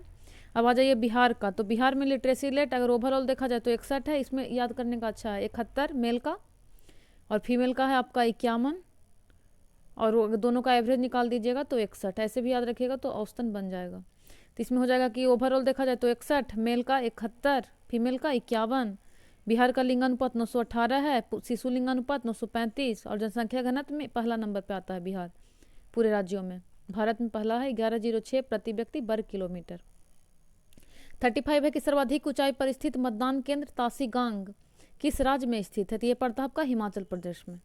अब आ जाइए बिहार का, तो बिहार में लिटरेसी रेट अगर ओवरऑल देखा जाए तो 61 है, इसमें याद करने का अच्छा है 71 मेल का और फीमेल का है आपका 51, और दोनों का एवरेज निकाल दीजिएगा तो 61, ऐसे भी याद रखिएगा तो औसतन बन जाएगा। तो इसमें हो जाएगा कि ओवरऑल देखा जाए तो 61, मेल का 71, फीमेल का 51। बिहार का लिंगानुपात 918 है, शिशु लिंगानुपात 935 और जनसंख्या घनत्व में पहला नंबर पे आता है बिहार पूरे राज्यों में। भारत में पहला है 1106 प्रति व्यक्ति वर्ग किलोमीटर। 35 है कि सर्वाधिक ऊंचाई पर स्थित मतदान केंद्र तासीगांग किस राज्य में स्थित है। तो ये पड़ता है आपका हिमाचल प्रदेश में।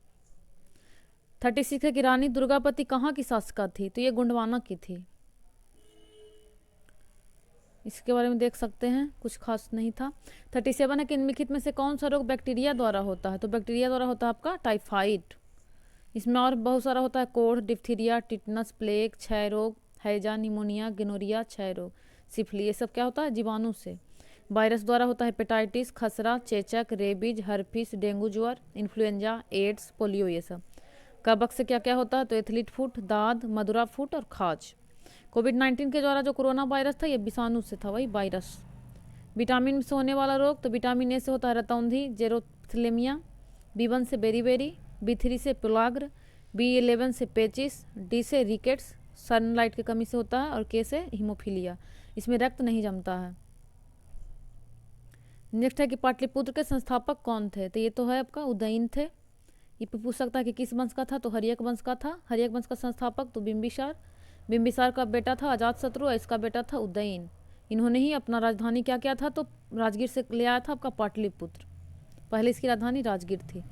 36 है कि रानी दुर्गावती कहाँ की शासिका थी। तो ये गोंडवाना की थी। इसके बारे में देख सकते हैं, कुछ खास नहीं था। 37 है कि निम्नलिखित में से कौन सा रोग बैक्टीरिया द्वारा होता है। तो बैक्टीरिया द्वारा होता है आपका टाइफाइड। इसमें और बहुत सारा होता है, कोढ़, डिप्थीरिया, टिटनस, प्लेग, क्षय रोग, हैजा, निमोनिया, गिनोरिया, क्षय रोग, सिफिली, ये सब क्या होता है जीवाणु से। वायरस द्वारा होता है हेपेटाइटिस, खसरा, चेचक, रेबीज, हर्पिस, डेंगू ज्वर, इन्फ्लुएंजा, एड्स, पोलियो, ये सब। कबक से क्या क्या होता है। तो एथलीट फुट, दाद, मधुरा फुट और खाज। कोविड-19 के द्वारा जो कोरोना वायरस था ये विषाणु से था, वही वायरस। विटामिन से होने वाला रोग, तो विटामिन ए से होता है रतौंधी, जेरोथ्लेमिया, B1 से बेरीबेरी, B3 से पुलाग्र, B11 से पेचिस, D से रिकेट्स, सनलाइट की कमी से होता है, और K से हीमोफीलिया, इसमें रक्त नहीं जमता है। नेक्स्ट है कि पाटलिपुत्र के संस्थापक कौन थे। तो ये तो है आपका उदयन थे। ये पूछ सकता है कि किस वंश का था। तो हर्यक वंश का था। हर्यक वंश का संस्थापक तो बिंबिसार। बिंबिसार का बेटा था अजातशत्रु और इसका बेटा था उदयन। इन्होंने ही अपना राजधानी क्या किया था, तो राजगीर से ले आया था आपका पाटलिपुत्र। पहले इसकी राजधानी राजगीर थी।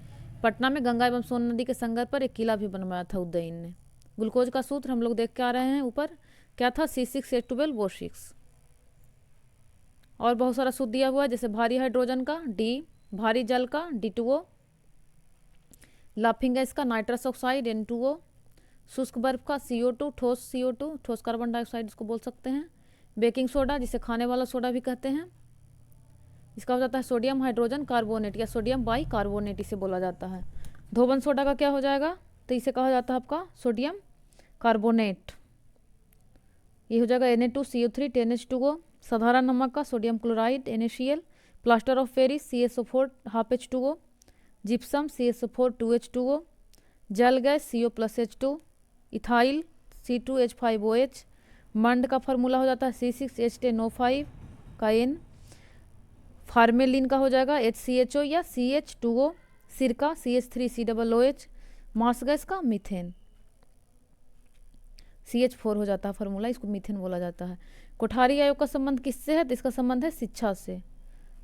पटना में गंगा एवं सोन नदी के संगम पर एक किला भी बनवाया था उदयन ने। ग्लूकोज का सूत्र हम लोग देख के आ रहे हैं ऊपर, क्या था C6H12O6। और बहुत सारा सूत्र दिया हुआ है, जैसे भारी हाइड्रोजन का D, भारी जल का D2O, लाफिंग गैस का नाइट्रस ऑक्साइड N2O, शुष्क बर्फ का CO2, ठोस CO2, ठोस कार्बन डाइऑक्साइड इसको बोल सकते हैं। बेकिंग सोडा, जिसे खाने वाला सोडा भी कहते हैं, इसका हो जाता है सोडियम हाइड्रोजन कार्बोनेट या सोडियम बाई कार्बोनेट, इसे बोला जाता है। धोबन सोडा का क्या हो जाएगा, तो इसे कहा जाता है आपका सोडियम कार्बोनेट, ये हो जाएगा Na2CO3 10H2O। साधारण नमक का sodium chloride NaCl, plaster of Paris CSO4 ½ H2O, gypsum CSO4 2H2O, जल गैस CO+H2, इथाइल C2H5OH, मंड का फार्मूला हो जाता है C6H10O5 का N, फार्मेलिन का हो जाएगा HCHO या CH2O, सिरका CH3COOH, मास गैस का मीथेन CH4 हो जाता है फार्मूला, इसको मीथेन बोला जाता है। कोठारी आयोग का संबंध किससे है, तो इसका संबंध है शिक्षा से।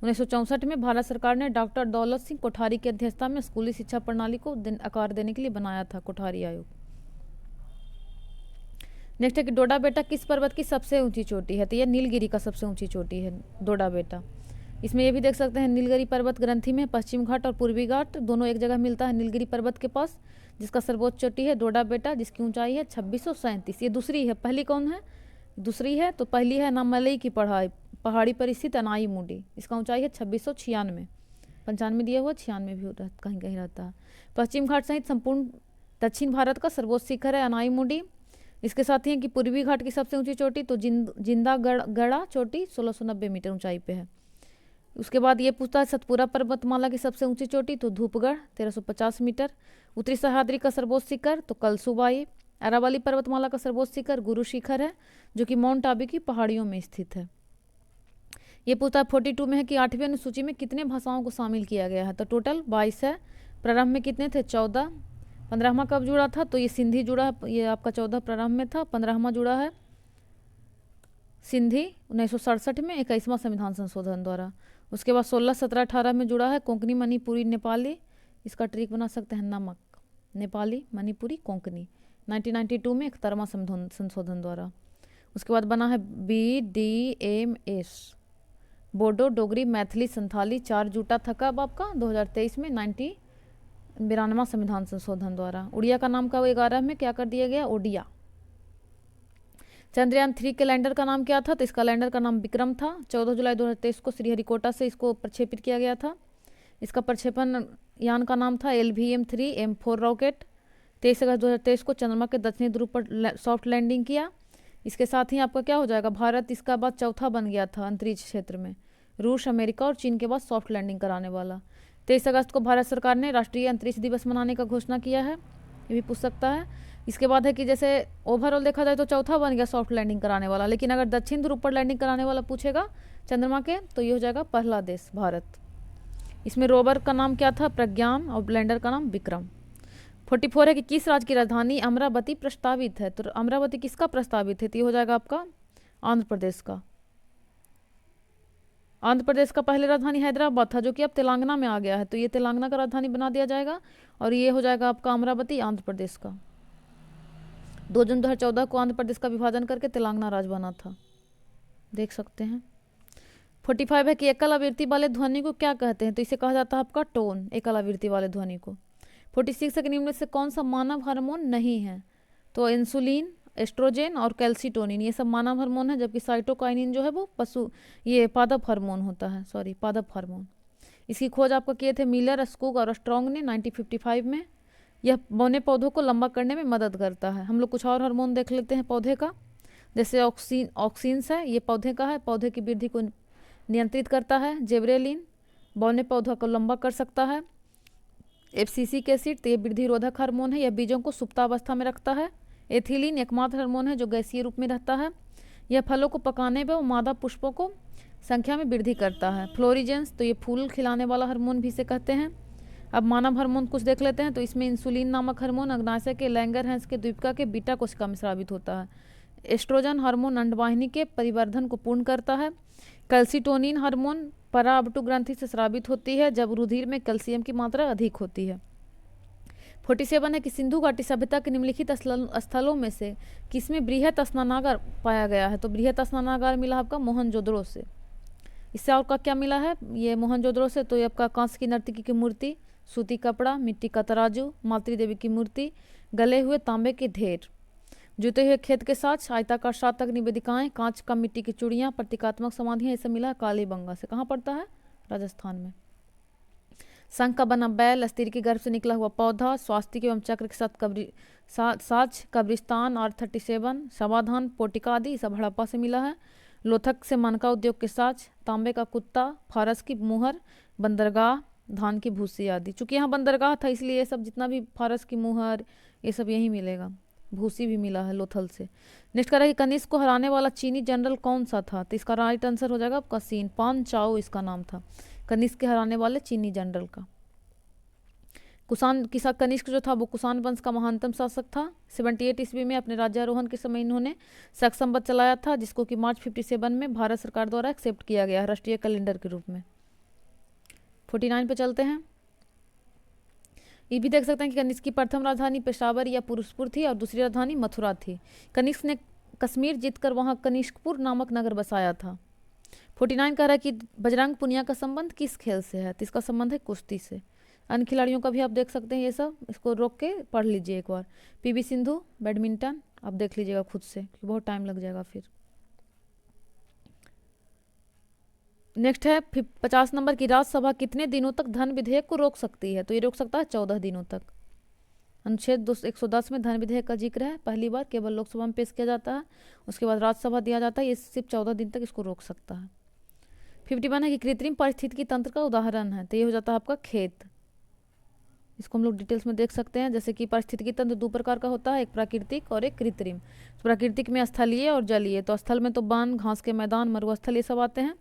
1964 में भारत सरकार ने डॉक्टर दौलत सिंह कोठारी की अध्यक्षता में स्कूली शिक्षा प्रणाली को आकार देने के लिए बनाया था कोठारी आयोग। नेक्स्ट है कि डोडा बेटा किस पर्वत की सबसे ऊंची चोटी है। तो यह नीलगिरी का सबसे ऊंची चोटी है डोडा बेटा। इसमें ये भी देख सकते हैं नीलगिरी पर्वत ग्रंथि में पश्चिम घाट और पूर्वी घाट दोनों एक जगह मिलता है नीलगिरी पर्वत के पास, जिसका सर्वोच्च चोटी है डोडा बेटा, जिसकी ऊंचाई है 2637। ये दूसरी है, पहली कौन है, दूसरी है। तो पहली है नामलई की पहाड़ी पर स्थित अनाई मुंडी, इसका ऊंचाई है 2696। 95 दिया हुआ, 96 भी कहीं कहीं रहता है। पश्चिम घाट सहित संपूर्ण दक्षिण भारत का सर्वोच्च शिखर है अनाईमुडी। इसके साथ ही है कि पूर्वी घाट की सबसे ऊंची चोटी तो जिंदागढ़ा चोटी 1690 मीटर ऊंचाई पे है। उसके बाद ये पूछता है सतपुरा पर्वतमाला की सबसे ऊंची चोटी तो धूपगढ़ 1350 मीटर। उत्तरी सह्याद्री का सर्वोच्च शिखर तो कलसुबाई। अरावली पर्वतमाला का सर्वोच्च शिखर गुरु शिखर है जो कि माउंट आबू की पहाड़ियों में स्थित है। ये पूछता है 42 में है कि 8वीं अनुसूची में कितने भाषाओं को शामिल किया गया है तो टोटल 22 है। प्रारंभ में कितने थे 14। 15वां कब जुड़ा था तो ये सिंधी जुड़ा है, ये आपका 14 प्रारंभ में था, 15वां जुड़ा है सिंधी 1967 में 21वां संविधान संशोधन द्वारा। उसके बाद 16, 17, 18 में जुड़ा है कोंकणी मणिपुरी नेपाली, इसका ट्रिक बना सकते हैं नमक, नेपाली मणिपुरी कोंकणी 1992 में 71वां संविधान संशोधन द्वारा। उसके बाद बना है BDMS बोडो डोगरी मैथिली संथाली 4 जुटा था कब आपका 2023 में 92वां संविधान संशोधन द्वारा। उड़िया का नाम कब 11 में क्या कर दिया गया ओडिया। चंद्रयान 3 के लैंडर का नाम क्या था तो इसका लैंडर का नाम विक्रम था। 14 जुलाई 2023 को श्रीहरिकोटा से इसको प्रक्षेपित किया गया था। इसका प्रक्षेपण यान का नाम था LVM-3 M4 रॉकेट। 23 अगस्त 2023 को चंद्रमा के दक्षिणी ध्रुव पर सॉफ्ट लैंडिंग किया। इसके साथ ही आपका क्या हो जाएगा भारत इसका बाद चौथा बन गया था अंतरिक्ष क्षेत्र में, रूस अमेरिका और चीन के बाद सॉफ्ट लैंडिंग कराने वाला। 23 अगस्त को भारत सरकार ने राष्ट्रीय अंतरिक्ष दिवस मनाने का घोषणा किया है, ये भी पूछ सकता है। इसके बाद है कि जैसे ओवरऑल देखा जाए तो चौथा बन गया सॉफ्ट लैंडिंग कराने वाला, लेकिन अगर दक्षिण ध्रुव पर लैंडिंग कराने वाला पूछेगा चंद्रमा के तो ये हो जाएगा पहला देश भारत। इसमें रोवर का नाम क्या था प्रज्ञान और लैंडर का नाम विक्रम। 44 है कि किस राज्य की राजधानी अमरावती प्रस्तावित है तो अमरावती किसका प्रस्तावित है तो ये हो जाएगा आपका आंध्र प्रदेश का। आंध्र प्रदेश का पहले राजधानी हैदराबाद था जो कि अब तेलंगाना में आ गया है, तो ये तेलंगाना का राजधानी बना दिया जाएगा और ये हो जाएगा आपका अमरावती आंध्र प्रदेश का। 2 जून 2014 को आंध्र प्रदेश का विभाजन करके तेलंगाना राज्य बना था, देख सकते हैं। 45 है कि एकल आवृत्ति वाले ध्वनि को क्या कहते हैं तो इसे कहा जाता है आपका टोन, एकल आवृत्ति वाले ध्वनि को। 46 है कि निम्न में से कौन सा मानव हार्मोन नहीं है तो इंसुलिन, एस्ट्रोजेन और कैल्सिटोनिन ये सब मानव हार्मोन है, जबकि साइटोकाइनिन जो है वो पादप हार्मोन होता है, पादप हार्मोन। इसकी खोज आपको किए थे मिलर, स्कूग और स्ट्रॉन्ग ने 1955 में। यह बौने पौधों को लंबा करने में मदद करता है। हम लोग कुछ और हार्मोन देख लेते हैं पौधे का, जैसे ऑक्सीन्स है, ये पौधे का है, पौधे की वृद्धि को नियंत्रित करता है। जेब्रेलिन बौने पौधों को लंबा कर सकता है। एब्सिसिक एसिड तो ये वृद्धि रोधक हार्मोन है, यह बीजों को सुप्तावस्था में रखता है। एथिलीन एकमात्र हार्मोन है जो गैसीय रूप में रहता है, यह फलों को पकाने व मादा पुष्पों को संख्या में वृद्धि करता है। फ्लोरिजेंस तो ये फूल खिलाने वाला हार्मोन भी इसे कहते हैं। अब मानव हार्मोन कुछ देख लेते हैं तो इसमें इंसुलिन नामक हार्मोन अग्नाशय के लैंगरहैंस के द्वीपिका के बीटा कोशिका में स्रावित होता है। एस्ट्रोजन हार्मोन अंडवाहिनी के परिवर्धन को पूर्ण करता है। कैल्सिटोनिन हार्मोन पराअपटू ग्रंथि से स्रावित होती है जब रुधिर में कैल्शियम की मात्रा अधिक होती है। 47 है कि सिंधु घाटी सभ्यता के निम्नलिखित स्थलों में से किसमें बृहत स्नानागार पाया गया है तो बृहत स्नानागार मिला आपका मोहनजोदड़ो से। इससे और का क्या मिला है ये मोहनजोदड़ो से तो ये आपका कांस्य की नर्तकी की मूर्ति, सूती कपड़ा, मिट्टी का तराजू, मातृ देवी की मूर्ति, गले हुए तांबे के ढेर, जुते हुए खेत के साथ आयताकार 7 तक निवेदिकाएं, कांच का मिट्टी की चूड़ियाँ, प्रतीकात्मक समाधियाँ, ये सब मिला है कालीबंगा से। कहाँ पड़ता है राजस्थान में। शंख का बना बैल, स्त्री के गर्भ से निकला हुआ पौधा, स्वास्तिक एवं चक्र के साथ साज, कब्रिस्तान R37, समाधान, पोटिका आदि सब हड़प्पा से मिला है। लोथक से मनका उद्योग के साथ, तांबे का कुत्ता, फारस की मुहर, बंदरगाह, धान की भूसी आदि। चूंकि यहाँ बंदरगाह था इसलिए ये सब जितना भी फारस की मुहर ये सब यहीं मिलेगा। भूसी भी मिला है लोथल से। नेक्स्ट कह रहा है कि कनिष्क को हराने वाला चीनी जनरल कौन सा था तो इसका राइट आंसर हो जाएगा आपका सीन, पान चाओ इसका नाम था, कनिष्क के हराने वाले चीनी जनरल का। कनिष्क जो था वो कुषाण वंश का महानतम शासक था। 78 ईस्वी में अपने राज्यारोहण के समय इन्होंने शक संवत चलाया था जिसको कि मार्च 57 में भारत सरकार द्वारा एक्सेप्ट किया गया राष्ट्रीय कैलेंडर के रूप में। 49 पे चलते हैं। ये भी देख सकते हैं कि कनिष्क की प्रथम राजधानी पेशावर या पुरुषपुर थी और दूसरी राजधानी मथुरा थी। कनिष्क ने कश्मीर जीतकर वहां कनिष्कपुर नामक नगर बसाया था। 49 कह रहा है कि बजरंग पुनिया का संबंध किस खेल से है तो इसका संबंध है कुश्ती से। अन्य खिलाड़ियों का भी आप देख सकते हैं, ये सब इसको रोक के पढ़ लीजिए एक बार। PV सिंधु बैडमिंटन आप देख लीजिएगा खुद से क्योंकि बहुत टाइम लग जाएगा फिर। नेक्स्ट है 50 नंबर की, राज्यसभा कितने दिनों तक धन विधेयक को रोक सकती है? तो ये रोक सकता है 14 दिनों तक। अनुच्छेद 110 में धन विधेयक का जिक्र है, पहली बार केवल लोकसभा में पेश किया जाता है, उसके बाद राज्यसभा दिया जाता है, ये सिर्फ 14 दिन तक इसको रोक सकता है। 51 है कि कृत्रिम पारिस्थितिकी तंत्र का उदाहरण है, तो ये हो जाता है आपका खेत। इसको हम लोग डिटेल्स में देख सकते हैं, जैसे कि पारिस्थितिकी तंत्र दो प्रकार का होता है, एक प्राकृतिक और एक कृत्रिम। प्राकृतिक में स्थलीय और जलीय, तो स्थल में तो वन, घास के मैदान, मरुस्थल ये सब आते हैं।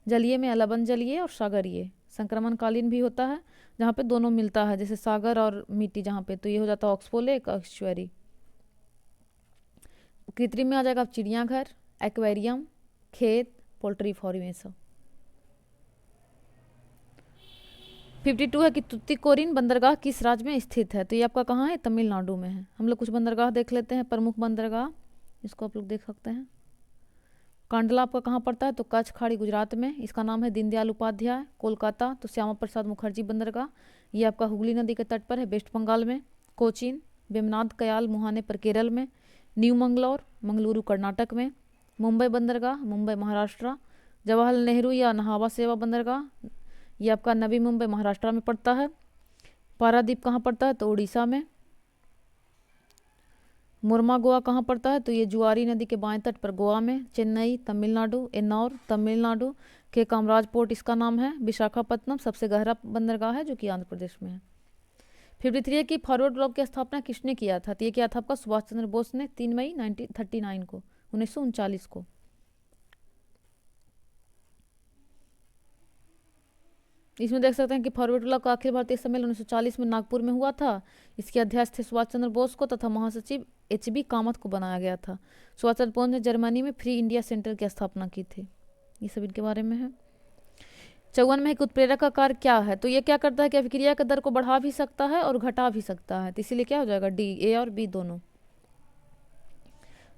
जलीय में लवण जलीय और सागरीय। संक्रमणकालीन भी होता है जहाँ पे दोनों मिलता है, जैसे सागर और मिट्टी जहाँ पे, तो ये हो जाता है ऑक्सफोले एक एक्चुअरी। कृत्रिम में आ जाएगा चिड़ियाघर, एक्वेरियम, खेत, पोल्ट्री फार्म, ये सब। 52 है कि तुतिकोरिन बंदरगाह किस राज्य में स्थित है? तो ये आपका कहाँ है? तमिलनाडु में है। हम लोग कुछ बंदरगाह देख लेते हैं, प्रमुख बंदरगाह, इसको आप लोग देख सकते हैं। कांडला आपका कहाँ पड़ता है? तो कच्छ खाड़ी गुजरात में, इसका नाम है दीनदयाल उपाध्याय। कोलकाता तो श्यामा प्रसाद मुखर्जी बंदरगाह, ये आपका हुगली नदी के तट पर है, वेस्ट बंगाल में। कोचीन, वेमनाथ कयाल मुहाने पर केरल में। न्यू मंगलौर, मंगलुरु कर्नाटक में। मुंबई बंदरगाह, मुंबई महाराष्ट्र। जवाहरलाल नेहरू या नहावा सेवा बंदरगाह, ये आपका नवी मुंबई महाराष्ट्र में पड़ता है। पारादीप कहाँ पड़ता है? तो उड़ीसा में। मुरमा गोवा कहाँ पड़ता है? तो ये जुआरी नदी के बाएं तट पर गोवा में। चेन्नई तमिलनाडु, एन्नौर तमिलनाडु के कामराज पोर्ट इसका नाम है। विशाखापत्तनम सबसे गहरा बंदरगाह है जो कि आंध्र प्रदेश में है। 53 की फॉरवर्ड ब्लॉक की स्थापना किसने किया था? तो ये किया था आपका सुभाष चंद्र बोस ने 3 मई 1939 को, 1939 को। इसमें देख सकते हैं कि फॉरवर्ड ब्लॉक का अखिल भारतीय सम्मेलन 1940 में नागपुर में हुआ था। इसके अध्यक्ष थे सुभाष चंद्र बोस को तथा महासचिव HB कामत को बनाया गया था। सुभाष चंद्र बोस ने जर्मनी में फ्री इंडिया सेंटर की स्थापना की थी। ये सब इनके बारे में है। 54 में एक उत्प्रेरक का कार्य क्या है? तो ये क्या करता है कि अभिक्रिया के दर को बढ़ा भी सकता है और घटा भी सकता है, तो इसीलिए क्या हो जाएगा डी, ए और बी दोनों।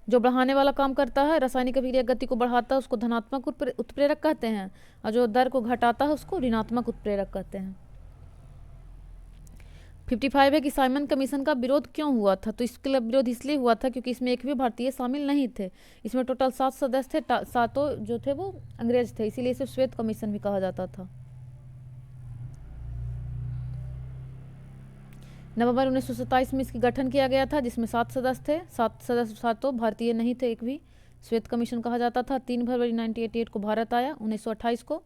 जो बढ़ाने वाला काम करता है, रासायनिक अभिक्रिया गति को बढ़ाता है, उसको धनात्मक उत्प्रेरक कहते हैं, और जो दर को घटाता है उसको ऋणात्मक उत्प्रेरक कहते हैं। 55 है कि साइमन कमीशन का विरोध क्यों हुआ था? तो इसके विरोध इसलिए हुआ था क्योंकि इसमें एक भी भारतीय शामिल नहीं थे। इसमें टोटल 7 सदस्य थे, सातों जो थे वो अंग्रेज थे, इसीलिए इसे श्वेत कमीशन भी कहा जाता था। नवंबर 1927 में इसकी गठन किया गया था, जिसमें 7 सदस्य थे। 7 सदस्य सातों भारतीय नहीं थे, एक भी। श्वेत कमीशन कहा जाता था। 3 फरवरी 1988 को भारत आया। 1928 को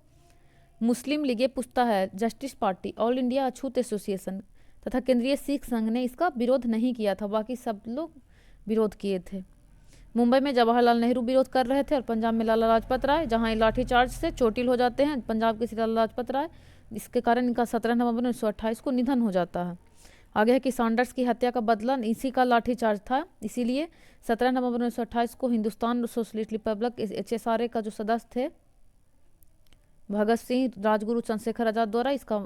मुस्लिम लीग, ये पूछता है, जस्टिस पार्टी, ऑल इंडिया अछूत एसोसिएशन तथा केंद्रीय सिख संघ ने इसका विरोध नहीं किया था, बाकी सब लोग विरोध किए थे। मुंबई में जवाहरलाल नेहरू विरोध कर रहे थे और पंजाब में लाला लाजपत राय, जहां लाठीचार्ज से चोटिल हो जाते हैं पंजाब के लाला लाजपत राय, इसके कारण इनका 17 नवंबर 1928 को निधन हो जाता है। आगे है कि सैंडर्स की हत्या का बदला इसी का लाठीचार्ज था, इसीलिए 17 नवंबर 1928 को हिंदुस्तान सोशलिस्ट रिपब्लिक HSRA का जो सदस्य थे भगत सिंह, राजगुरु, चंद्रशेखर आजाद द्वारा इसका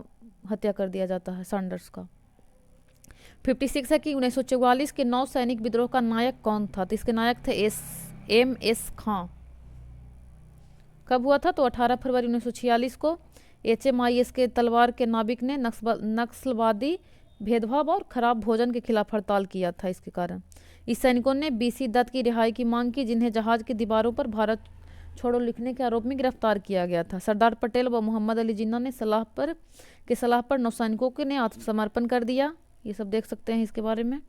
हत्या कर दिया जाता है सैंडर्स का। 56 है कि 1944 के नौ सैनिक विद्रोह का नायक कौन था? तो इसके नायक थे MS खां। कब हुआ था? तो 18 फरवरी 1946 को HMIS के तलवार के नाविक ने नक्सलवादी भेदभाव और खराब भोजन के खिलाफ हड़ताल किया था। इसके कारण इस सैनिकों ने BC दत्त की रिहाई की मांग की, जिन्हें जहाज की दीवारों पर भारत छोड़ो लिखने के आरोप में गिरफ्तार किया गया था। सरदार पटेल व मोहम्मद अली जिन्ना ने सलाह पर नौसैनिकों ने आत्मसमर्पण कर दिया। ये सब देख सकते हैं इसके बारे में।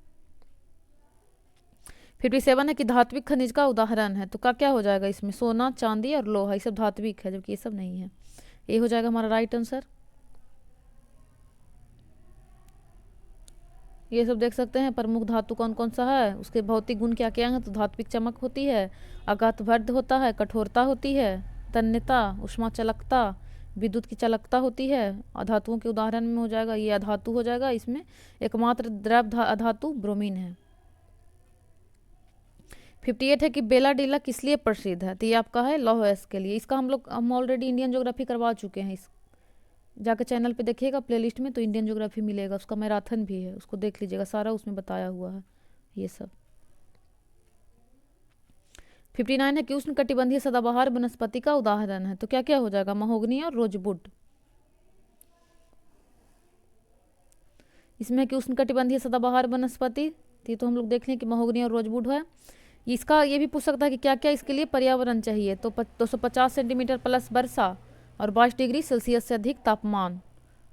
57 है कि धात्विक खनिज का उदाहरण है, तो क्या हो जाएगा इसमें? सोना, चांदी और लोहा, ये सब धात्विक है, जबकि ये सब नहीं है। ये हो जाएगा हमारा राइट आंसर। ये सब देख सकते हैं प्रमुख धातु कौन कौन सा है, उसके भौतिक गुण क्या क्या हैं। तो धात्विक चमक होती है, आघातवर्ध होता है, कठोरता होती है, तन्यता, उष्मा चलकता, विद्युत की चलकता होती है। अधातुओं के उदाहरण में हो जाएगा ये अधातु हो जाएगा। इसमें एकमात्र द्रव अधातु ब्रोमीन है। 58 है कि बेला डीला किस लिए प्रसिद्ध है? तो ये आपका है लौह अयस्क के लिए। इसका हम ऑलरेडी इंडियन ज्योग्राफी करवा चुके हैं। इस जाकर चैनल पे देखिएगा प्लेलिस्ट में, तो इंडियन ज्योग्राफी मिलेगा, उसका मैराथन भी है, उसको देख लीजिएगा, सारा उसमें बताया हुआ है ये सब। 59 है कि उष्णकटिबंधीय सदाबहार वनस्पति का उदाहरण है, तो क्या क्या हो जाएगा? महोगनी और रोजवुड। इसमें कि उष्णकटिबंधीय सदाबहार वनस्पति, तो हम लोग देख लें कि महोगनी और रोजवुड है। इसका ये भी पूछ सकता है कि क्या क्या इसके लिए पर्यावरण चाहिए, तो 250 सेंटीमीटर प्लस वर्षा, और 22 डिग्री सेल्सियस से अधिक तापमान।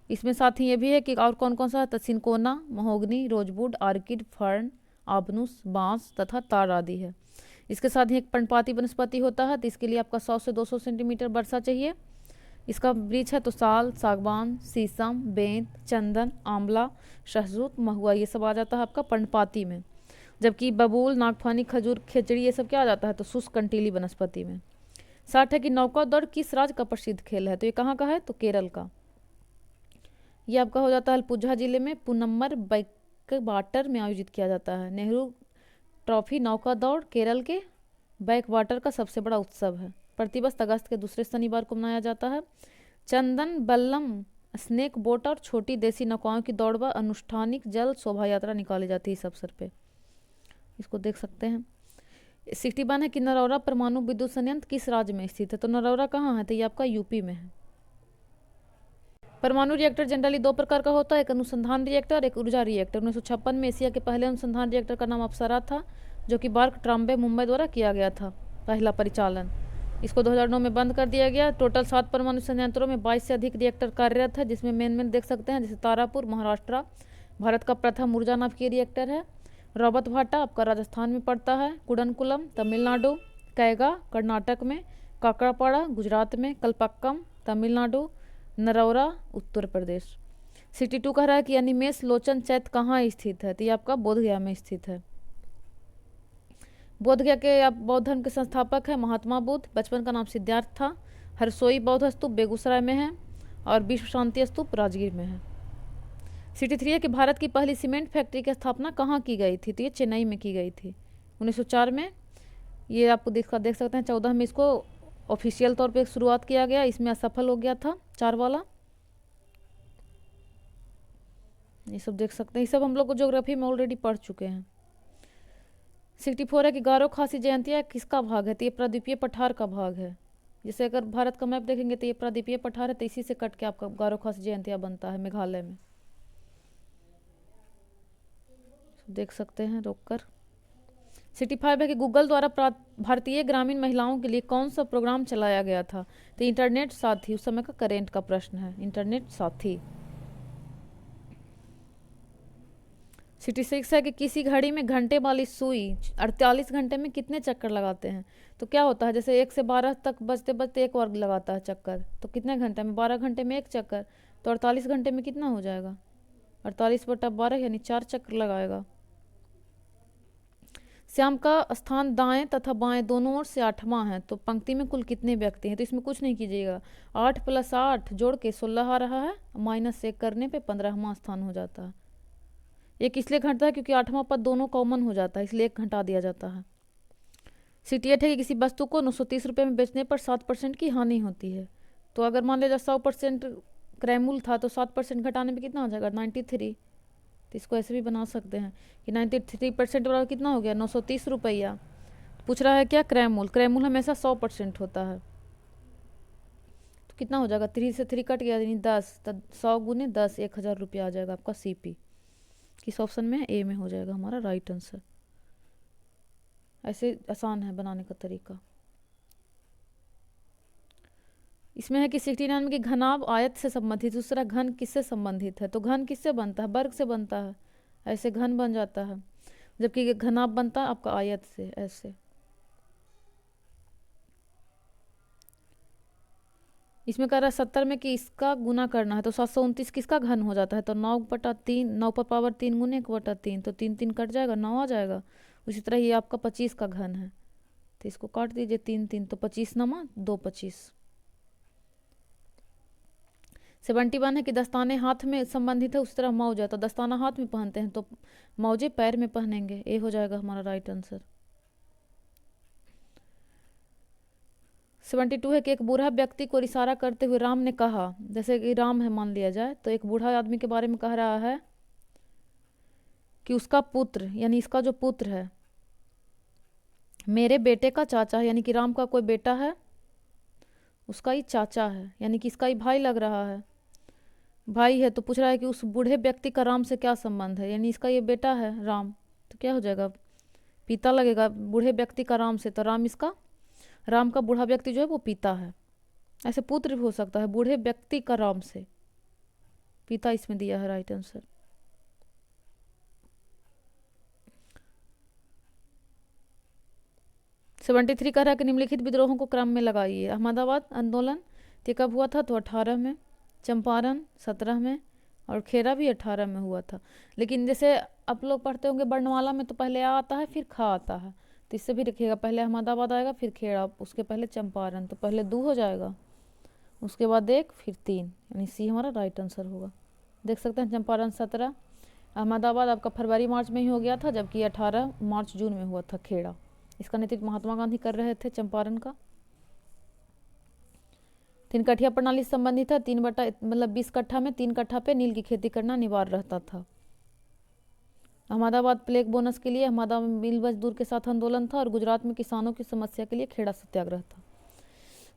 इसमें साथ ही ये भी है कि और कौन कौन सा है, तो cinchona, mahogany, rosewood, orchid, fern, आबनुस, बांस तथा तार आदि है। इसके साथ ही एक पर्णपाती वनस्पति होता है, तो इसके लिए आपका 100 से 200 सेंटीमीटर वर्षा चाहिए। इसका वृक्ष है तो साल, सागवान, शीशम, बेंत, चंदन, आंवला, शहजूत, महुआ, ये सब आ जाता है आपका पर्णपाती में। जबकि बबूल, नागफनी, खजूर, खेचड़ी ये सब क्या आ जाता है, तो शुष्क कंटीली वनस्पति में। 60 है कि नौका दौड़ किस राज्य का प्रसिद्ध खेल है, तो ये कहाँ का है, तो केरल का। ये आपका हो जाता है अल्पुझा जिले में पुनम्बर बैकवाटर में आयोजित किया जाता है। नेहरू ट्रॉफी नौका दौड़ केरल के बैकवाटर का सबसे बड़ा उत्सव है। प्रतिवर्ष अगस्त के दूसरे शनिवार को मनाया जाता है। चंदन बल्लम स्नेक बोट और छोटी देसी नौकाओं की दौड़ व अनुष्ठानिक जल शोभा यात्रा निकाली जाती है इस अवसर पे, इसको देख सकते हैं। 61 है कि नरौरा परमाणु विद्युत संयंत्र किस राज्य में स्थित है, तो नरौरा कहाँ है, तो ये आपका यूपी में है। परमाणु रिएक्टर जनरली दो प्रकार का होता है, एक अनुसंधान रिएक्टर और एक ऊर्जा रिएक्टर। 1956 में एशिया के पहले अनुसंधान रिएक्टर का नाम अप्सरा था, जो कि बार्क ट्राम्बे मुंबई द्वारा किया गया था पहला परिचालन। इसको 2009 में बंद कर दिया गया। टोटल 7 परमाणु संयंत्रों में 22 से अधिक रिएक्टर कार्यरत है, जिसमें मेन देख सकते हैं, जैसे तारापुर महाराष्ट्र भारत का प्रथम ऊर्जा नाभिकीय रिएक्टर है। रॉबर्ट भाटा आपका राजस्थान में पड़ता है। कुडनकुलम तमिलनाडु, कैगा कर्नाटक में, काकड़ापाड़ा गुजरात में, कलपक्कम तमिलनाडु, नरौरा उत्तर प्रदेश। 62 कह रहा है कि अनिमेष लोचन चैत्य कहाँ स्थित है, तो ये आपका बोधगया में स्थित है। बोधगया के आप बौद्ध धर्म के संस्थापक है महात्मा बुद्ध। बचपन का नाम सिद्धार्थ था। हरसोई बौद्ध स्तूप बेगूसराय में है और विश्व शांति स्तूप राजगीर में है। 63 है कि भारत की पहली सीमेंट फैक्ट्री की स्थापना कहाँ की गई थी, तो ये चेन्नई में की गई थी 1904 में। ये आपको देख सकते हैं। 14 में इसको ऑफिशियल तौर पे शुरुआत किया गया, इसमें असफल हो गया था 4 वाला। ये सब देख सकते हैं, ये सब हम लोग को ज्योग्राफी में ऑलरेडी पढ़ चुके हैं। 64 है कि गारो खासी जयंतिया किसका भाग है, तो ये प्राद्वीपीय पठार का भाग है। जैसे अगर भारत का मैप देखेंगे तो ये प्राद्वीपीय पठार है, तो इसी से कट के आपका गारो खासी जयंतिया बनता है मेघालय में, देख सकते हैं रोककर। 65 है कि गूगल द्वारा भारतीय ग्रामीण महिलाओं के लिए कौन सा प्रोग्राम चलाया गया था, तो इंटरनेट साथी उस समय का करेंट का प्रश्न है, इंटरनेट साथी। 66 है कि किसी घड़ी में घंटे वाली सुई 48 घंटे में कितने चक्कर लगाते हैं, तो क्या होता है, जैसे 1 से 12 तक बजते बजते एक वर्ग लगाता है चक्कर, तो कितने घंटे में, 12 घंटे में एक चक्कर, तो 48 घंटे में कितना हो जाएगा, 48/12 यानी 4 चक्कर लगाएगा। श्याम का स्थान दाएं तथा बाएं दोनों ओर से 8वां है, तो पंक्ति में कुल कितने व्यक्ति हैं, तो इसमें कुछ नहीं कीजिएगा, 8 + 8 जोड़ के 16 आ रहा है, -1 करने पे 15वां स्थान हो जाता है। एक इसलिए घटता है क्योंकि 8वां पद दोनों कॉमन हो जाता है, इसलिए एक घटा दिया जाता है। 68 है कि किसी वस्तु को 930 रुपये में बेचने पर 7% की हानि होती है, तो अगर मान लीजिए 100% क्रय मूल्य था तो 7% घटाने पे कितना हो जाएगा, 93। तो इसको ऐसे भी बना सकते हैं कि 93% बराबर कितना हो गया, 930 रुपया। पूछ रहा है क्या, क्रय मूल्य। क्रय मूल्य हमेशा 100% होता है, तो कितना हो जाएगा, 3 से 3 कट गया यानी 10, तो 100 × 10 1000 रुपया आ जाएगा आपका CP। किस ऑप्शन में है, ए में हो जाएगा हमारा राइट आंसर। ऐसे आसान है बनाने का तरीका। इसमें है कि 69 में कि घनाभ आयत से संबंधित, दूसरा घन किससे संबंधित है, तो घन किससे बनता है, वर्ग से बनता है, ऐसे घन बन जाता है, जबकि घनाभ बनता है आपका आयत से, ऐसे। इसमें कह रहा है 70 में कि इसका गुना करना है, तो 729 किसका घन हो जाता है, तो 9/3, 9 पर पावर 3 × 1/3, तो 3 3 कट जाएगा, 9 आ जाएगा। उसी तरह ये आपका 25 का घन है, तो इसको काट दीजिए 3 3, तो 25 नमा 2 25। 71 है कि दस्ताने हाथ में संबंधित है, उस तरह मौज है, तो दस्ताना हाथ में पहनते हैं तो मौजे पैर में पहनेंगे, ए हो जाएगा हमारा राइट आंसर। 72 है कि एक बूढ़ा व्यक्ति को इशारा करते हुए राम ने कहा, जैसे कि राम है मान लिया जाए, तो एक बूढ़ा आदमी के बारे में कह रहा है कि उसका पुत्र यानी इसका जो पुत्र है मेरे बेटे का चाचा है, यानी कि राम का कोई बेटा है उसका ही चाचा है, यानी कि इसका ही भाई लग रहा है, भाई है। तो पूछ रहा है कि उस बूढ़े व्यक्ति का राम से क्या संबंध है, यानी इसका ये बेटा है राम, तो क्या हो जाएगा, पिता लगेगा बूढ़े व्यक्ति का राम से, तो राम का बूढ़ा व्यक्ति जो है वो पिता है। ऐसे पुत्र भी हो सकता है, बूढ़े व्यक्ति का राम से, पिता इसमें दिया है राइट आंसर। 73 कह रहा है कि निम्नलिखित विद्रोहों को क्रम में लगाइए। अहमदाबाद आंदोलन ये कब हुआ था? तो 18 में, चंपारण 17 में, और खेड़ा भी 18 में हुआ था। लेकिन जैसे आप लोग पढ़ते होंगे वर्णमाला में, तो पहले आ आता है फिर खा आता है, तो इससे भी रखिएगा, पहले अहमदाबाद आएगा फिर खेड़ा, उसके पहले चंपारण, तो पहले 2 हो जाएगा, उसके बाद 1 फिर 3, यानी सी हमारा राइट आंसर होगा। देख सकते हैं चंपारण 17, अहमदाबाद आपका फरवरी मार्च में ही हो गया था, जबकि 18 मार्च जून में हुआ था खेड़ा। इसका नेतृत्व महात्मा गांधी कर रहे थे चंपारण का। 3 कठिया प्रणाली से संबंधित है। 3 बटा मतलब 20 कट्ठा में 3 कट्ठा पे नील की खेती करना अनिवार्य रहता था। अहमदाबाद प्लेग बोनस के लिए अहमदाबाद मिल मजदूर के साथ आंदोलन था, और गुजरात में किसानों की समस्या के लिए खेड़ा सत्याग्रह था।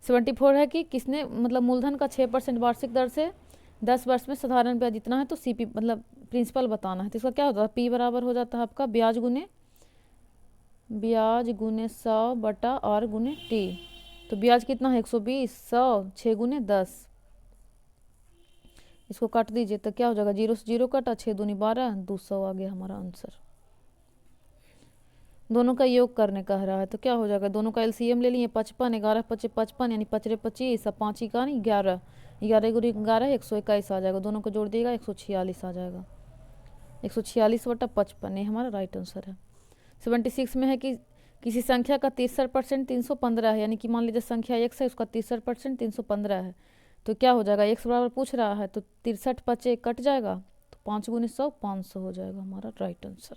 74 है कि किसने मतलब मूलधन का 6% वार्षिक दर से 10 वर्ष में साधारण ब्याज जितना है तो सीपी मतलब प्रिंसिपल बताना है। तो इसका क्या होता है? पी बराबर हो जाता है आपका ब्याज गुने 100 बटा आर गुने टी। तो ब्याज कितना है? 120, 100, 6 गुने 10। इसको काट दीजिए तो क्या हो जाएगा? 0 से 0 कटा, 6 दूनी 12, 200 आ गया हमारा आंसर। दोनों का योग करने कह रहा है, तो क्या हो जाएगा? दोनों का एलसीएम ले लिए, 55, 11 पचे 55, यानी 55 25, अब 5 इकानी 11, 11 गुनी 11 121 आ जाएगा। दोनों को जोड़ दिएगा 146 आ जाएगा। 146 बटा 55 ये हमारा राइट आंसर है। 76 में है कि किसी संख्या का 63% 315 है, यानी कि मान लीजिए संख्या x है, उसका 63% 315 है, तो क्या हो जाएगा? x बराबर पूछ रहा है, तो 63 पचे कट जाएगा, तो 5 गुने 100 500 हो जाएगा हमारा राइट आंसर।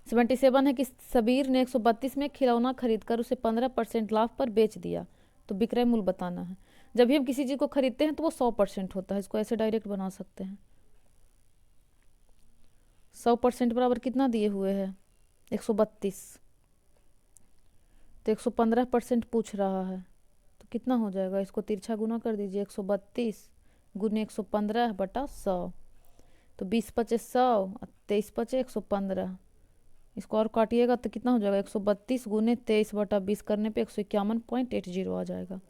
77 है कि सबीर ने 132 में खिलौना खरीदकर उसे 15% लाभ पर बेच दिया, तो विक्रय मूल्य बताना है। जब भी हम किसी चीज़ को खरीदते हैं तो वो 100% होता है, इसको ऐसे डायरेक्ट बना सकते हैं। 100% बराबर कितना दिए हुए है? 132, तो 115% पूछ रहा है, तो कितना हो जाएगा? इसको तिरछा गुना कर दीजिए, 132 गुने 115 बटा 100, तो 20 पचे 100, 23 पचे 115, इसको और काटिएगा तो कितना हो जाएगा? 132 गुने 23 बटा 20 करने पे 151.80 आ जाएगा।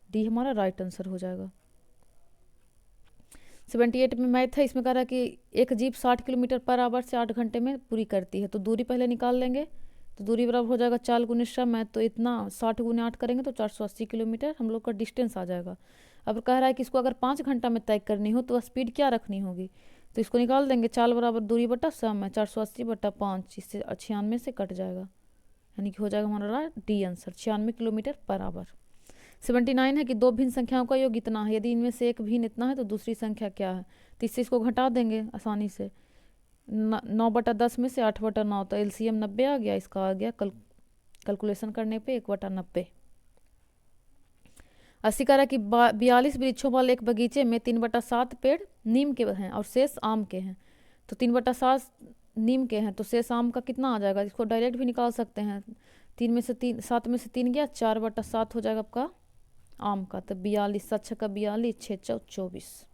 डी हमारा राइट आंसर हो जाएगा। 78 में मैथ है, इसमें कह रहा है कि एक जीप 60 किलोमीटर पर आवर से 8 घंटे में पूरी करती है, तो दूरी पहले निकाल लेंगे, तो दूरी बराबर हो जाएगा 4 गुने समय, तो इतना 60 गुने 8 करेंगे तो 480 किलोमीटर हम लोग का डिस्टेंस आ जाएगा। अब कह रहा है कि इसको अगर 5 घंटा में तय करनी हो तो स्पीड क्या रखनी होगी? तो इसको निकाल देंगे, 4 बराबर दूरी बटा समय, 480 बटा 5, इससे 96 से कट जाएगा, यानी कि हो जाएगा हमारा D answer 96 kilometre per hour. 79 है कि 2 भिन्न संख्याओं का योग इतना है, यदि इनमें से एक भिन्न इतना है तो दूसरी संख्या क्या है? तो इससे इसको घटा देंगे आसानी से, 9 बटा 10 में से 8 बटा 9, तो एलसीएम 90 आ गया, इसका आ गया कैलकुलेशन करने पे 1 बटा 90। 80 कह रहा है कि 42 वृक्षों वाले एक बगीचे में 3 बटा 7 पेड़ नीम के हैं और शेष आम के हैं, तो 3 बटा 7 नीम के हैं, तो शेष आम का कितना आ जाएगा? इसको डायरेक्ट भी निकाल सकते हैं, 3 में से 3, 7 में से 3 गया, 4 बटा 7 हो जाएगा आपका आम का, तो 42, 7 का 42, 6 चौक 24।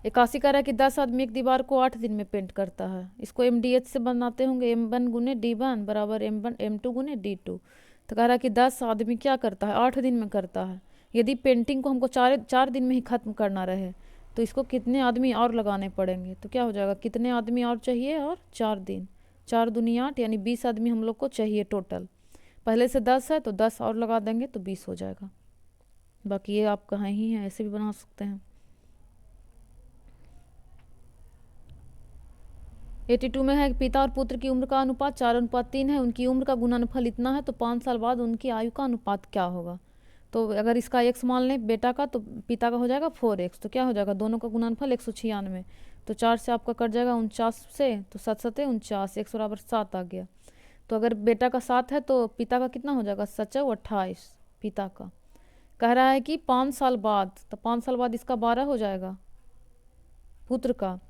81 कह रहा है कि 10 आदमी एक दीवार को 8 दिन में पेंट करता है, इसको MDH से बनाते होंगे, M1 गुने D1 बराबर M1 M2 गुने D2, तो कह रहा है कि 10 आदमी क्या करता है? 8 दिन में करता है। यदि पेंटिंग को हमको 4 दिन में ही खत्म करना रहे तो इसको कितने आदमी और लगाने पड़ेंगे? तो क्या हो जाएगा? कितने आदमी और चाहिए? और 4 दिन, 4 दूनी 8, यानी 20 आदमी हम लोग को चाहिए टोटल। पहले से 10 है तो 10 और लगा देंगे तो 20 हो जाएगा। बाकी ये आप कहाँ ही हैं, ऐसे भी बना सकते हैं। 82 में है कि पिता और पुत्र की उम्र का अनुपात 4:3 है, उनकी उम्र का गुणनफल इतना है, तो 5 साल बाद उनकी आयु का अनुपात क्या होगा? तो अगर इसका x मान लें बेटा का, तो पिता का हो जाएगा 4x, तो क्या हो जाएगा? दोनों का गुणनफल 196, तो 4 से आपका कट जाएगा 49 से, तो 7 7 49, x बराबर 7 आ गया। तो अगर बेटा का 7 है तो पिता का कितना हो जाएगा? 7 28 पिता का। कह रहा है कि 5 साल बाद, तो 5 साल बाद इसका 12 हो जाएगा पुत्र का,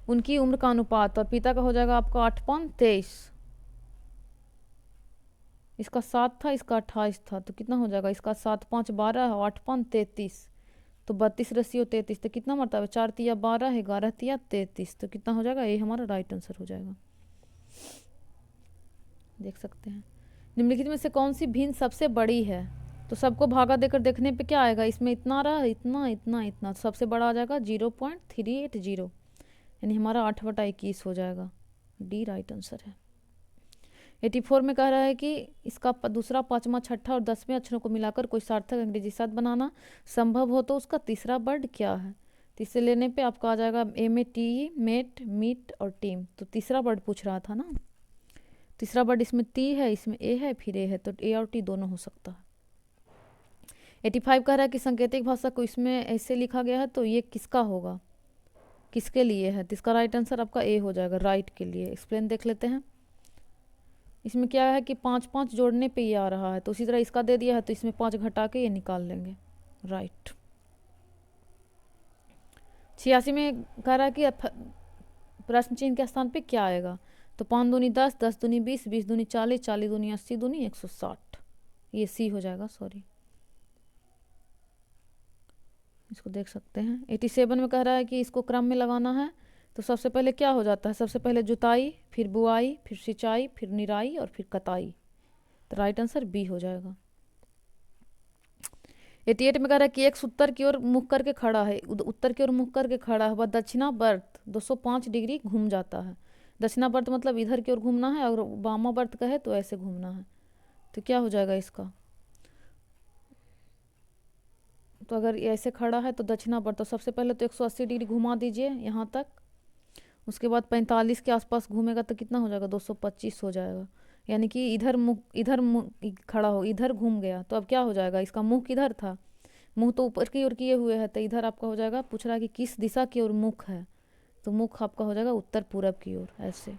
उनकी उम्र का अनुपात, और पिता का हो जाएगा आपका 8:23, इसका 7 था, इसका 28 था, तो कितना हो जाएगा? इसका 7 5 12 और 8:33, तो 32 रसियो 33, तो कितना मरता है? 4 तिया 12, 11 तिया 33, तो कितना हो जाएगा? ये हमारा राइट आंसर हो जाएगा। देख सकते हैं निम्नलिखित में से कौन सी भिन्न सबसे बड़ी है? तो सबको भागा देकर देखने पे क्या आएगा, इसमें इतना रहा, इतना इतना इतना, तो सबसे बड़ा आ जाएगा 0.380, यानी हमारा 8/21 हो जाएगा। डी राइट आंसर है। 84 में कह रहा है कि इसका दूसरा, पाँचवा, छठा और 10वें अक्षरों को मिलाकर कोई सार्थक अंग्रेजी शब्द बनाना संभव हो तो उसका तीसरा वर्ड क्या है? तो इसे लेने पे आपका आ जाएगा METE, मेट, मीट और टीम। तो तीसरा वर्ड पूछ रहा था ना, तीसरा वर्ड इसमें टी है, इसमें ए है, फिर ए है, तो ए और टी दोनों हो सकता है। 85 कह रहा है कि सांकेतिक भाषा को इसमें ऐसे लिखा गया है तो ये किसका होगा, किसके लिए है? तो इसका राइट आंसर आपका ए हो जाएगा, राइट के लिए। एक्सप्लेन देख लेते हैं। इसमें क्या है कि 5 जोड़ने पे ये आ रहा है, तो उसी तरह इसका दे दिया है तो इसमें 5 घटा के ये निकाल लेंगे, राइट। 86 में कह रहा है कि प्रश्न चिन्ह के स्थान पे क्या आएगा? तो 5 दूनी 10, 10 दूनी 20, 20 दूनी 40, 40 दूनी 80, दूनी 160, ये सी हो जाएगा, सॉरी। इसको देख सकते हैं। 87 में कह रहा है कि इसको क्रम में लगाना है, तो सबसे पहले क्या हो जाता है? सबसे पहले जुताई, फिर बुआई, फिर सिंचाई, फिर निराई और फिर कटाई। तो राइट आंसर बी हो जाएगा। 88 में कह रहा है कि एक उत्तर की ओर मुख करके खड़ा है, उत्तर की ओर मुख करके खड़ा है, वह दक्षिणावर्त 205 डिग्री घूम जाता है। दक्षिणावर्त मतलब इधर की ओर घूमना है, और वामावर्त कहे तो ऐसे घूमना है। तो क्या हो जाएगा इसका? तो अगर ऐसे खड़ा है तो दक्षिणावर्त, तो सबसे पहले तो 180 डिग्री घुमा दीजिए यहाँ तक, उसके बाद 45 के आसपास घूमेगा तो कितना हो जाएगा? 225 हो जाएगा। यानी कि इधर मुँह खड़ा हो, इधर घूम गया, तो अब क्या हो जाएगा? इसका मुँह किधर था? मुँह तो ऊपर की ओर किए हुए है, तो इधर आपका हो जाएगा, पूछ रहा है कि किस दिशा की ओर मुख है, तो मुख आपका हो जाएगा उत्तर पूरब की ओर, ऐसे।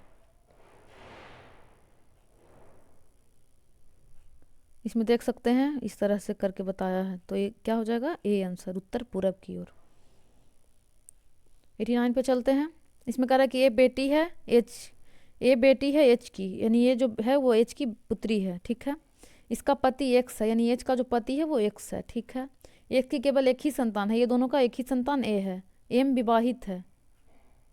इसमें देख सकते हैं इस तरह से करके बताया है, तो ये क्या हो जाएगा? ए आंसर, उत्तर पूरब की ओर। 89 पे चलते हैं। इसमें कह रहा है कि ए बेटी है एच की, यानी ये जो है वो एच की पुत्री है, ठीक है। इसका पति एक्स है, यानी एच का जो पति है वो एक्स है, ठीक है। एक्स की केवल एक ही संतान है, ये दोनों का एक ही संतान ए है। एम विवाहित है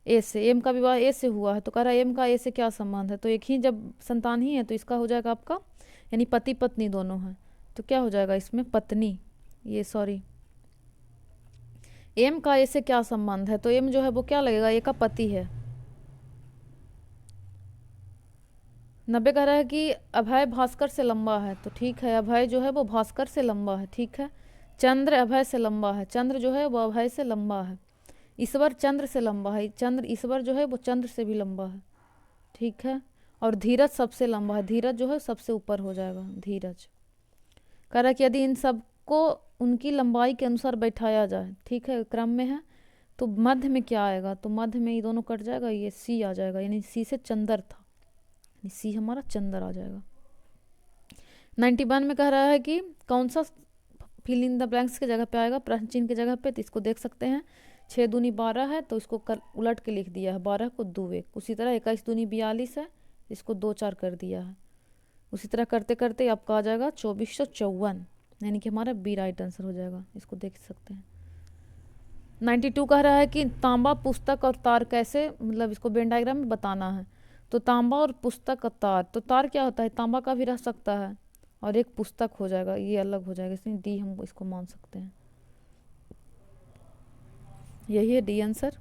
ए से, एम का विवाह ए से हुआ है, तो कह रहा है एम का ए से क्या संबंध है? तो एक ही जब संतान ही है तो इसका हो जाएगा आपका, यानी पति पत्नी दोनों हैं, तो क्या हो जाएगा इसमें? पत्नी, ये सॉरी, एम का ए से क्या संबंध है? तो एम जो है वो क्या लगेगा? ए का पति है। 90 कह रहा है कि अभय भास्कर से लंबा है, तो ठीक है, अभय जो है वो भास्कर से लंबा है, ठीक है। चंद्र अभय से लंबा है, चंद्र जो है वो अभय से लंबा है। ईश्वर चंद्र से लंबा है, चंद्र ईश्वर जो है वो चंद्र से भी लंबा है, ठीक है। और धीरज सबसे लंबा है, धीरज जो है सबसे ऊपर हो जाएगा, धीरज। कह रहा है कि यदि इन सबको उनकी लंबाई के अनुसार बैठाया जाए, ठीक है, क्रम में है, तो मध्य में क्या आएगा? तो मध्य में ये दोनों कट जाएगा, ये सी आ जाएगा, यानी सी से चंद्र था, सी हमारा चंद्र आ जाएगा। 91 में कह रहा है कि कौन सा फिल इन द ब्लैंक्स के जगह पे आएगा, प्रश्न चिन्ह के जगह पे, तो इसको देख सकते हैं। 6 दूनी 12 है, तो इसको उलट के लिख दिया है, 12 को 2 1। उसी तरह 21 दूनी 42 है, इसको 2 4 कर दिया है। उसी तरह करते करते आपका आ जाएगा 2454, यानी कि हमारा बी राइट आंसर हो जाएगा, इसको देख सकते हैं। 92 कह रहा है कि तांबा, पुस्तक और तार कैसे, मतलब इसको वेन डायग्राम में बताना है। तो तांबा और पुस्तक और तार, तो तार क्या होता है? तांबा का भी रह सकता है, और एक पुस्तक हो जाएगा, ये अलग हो जाएगा, इसलिए डी हम इसको मान सकते हैं, यही है डी आंसर।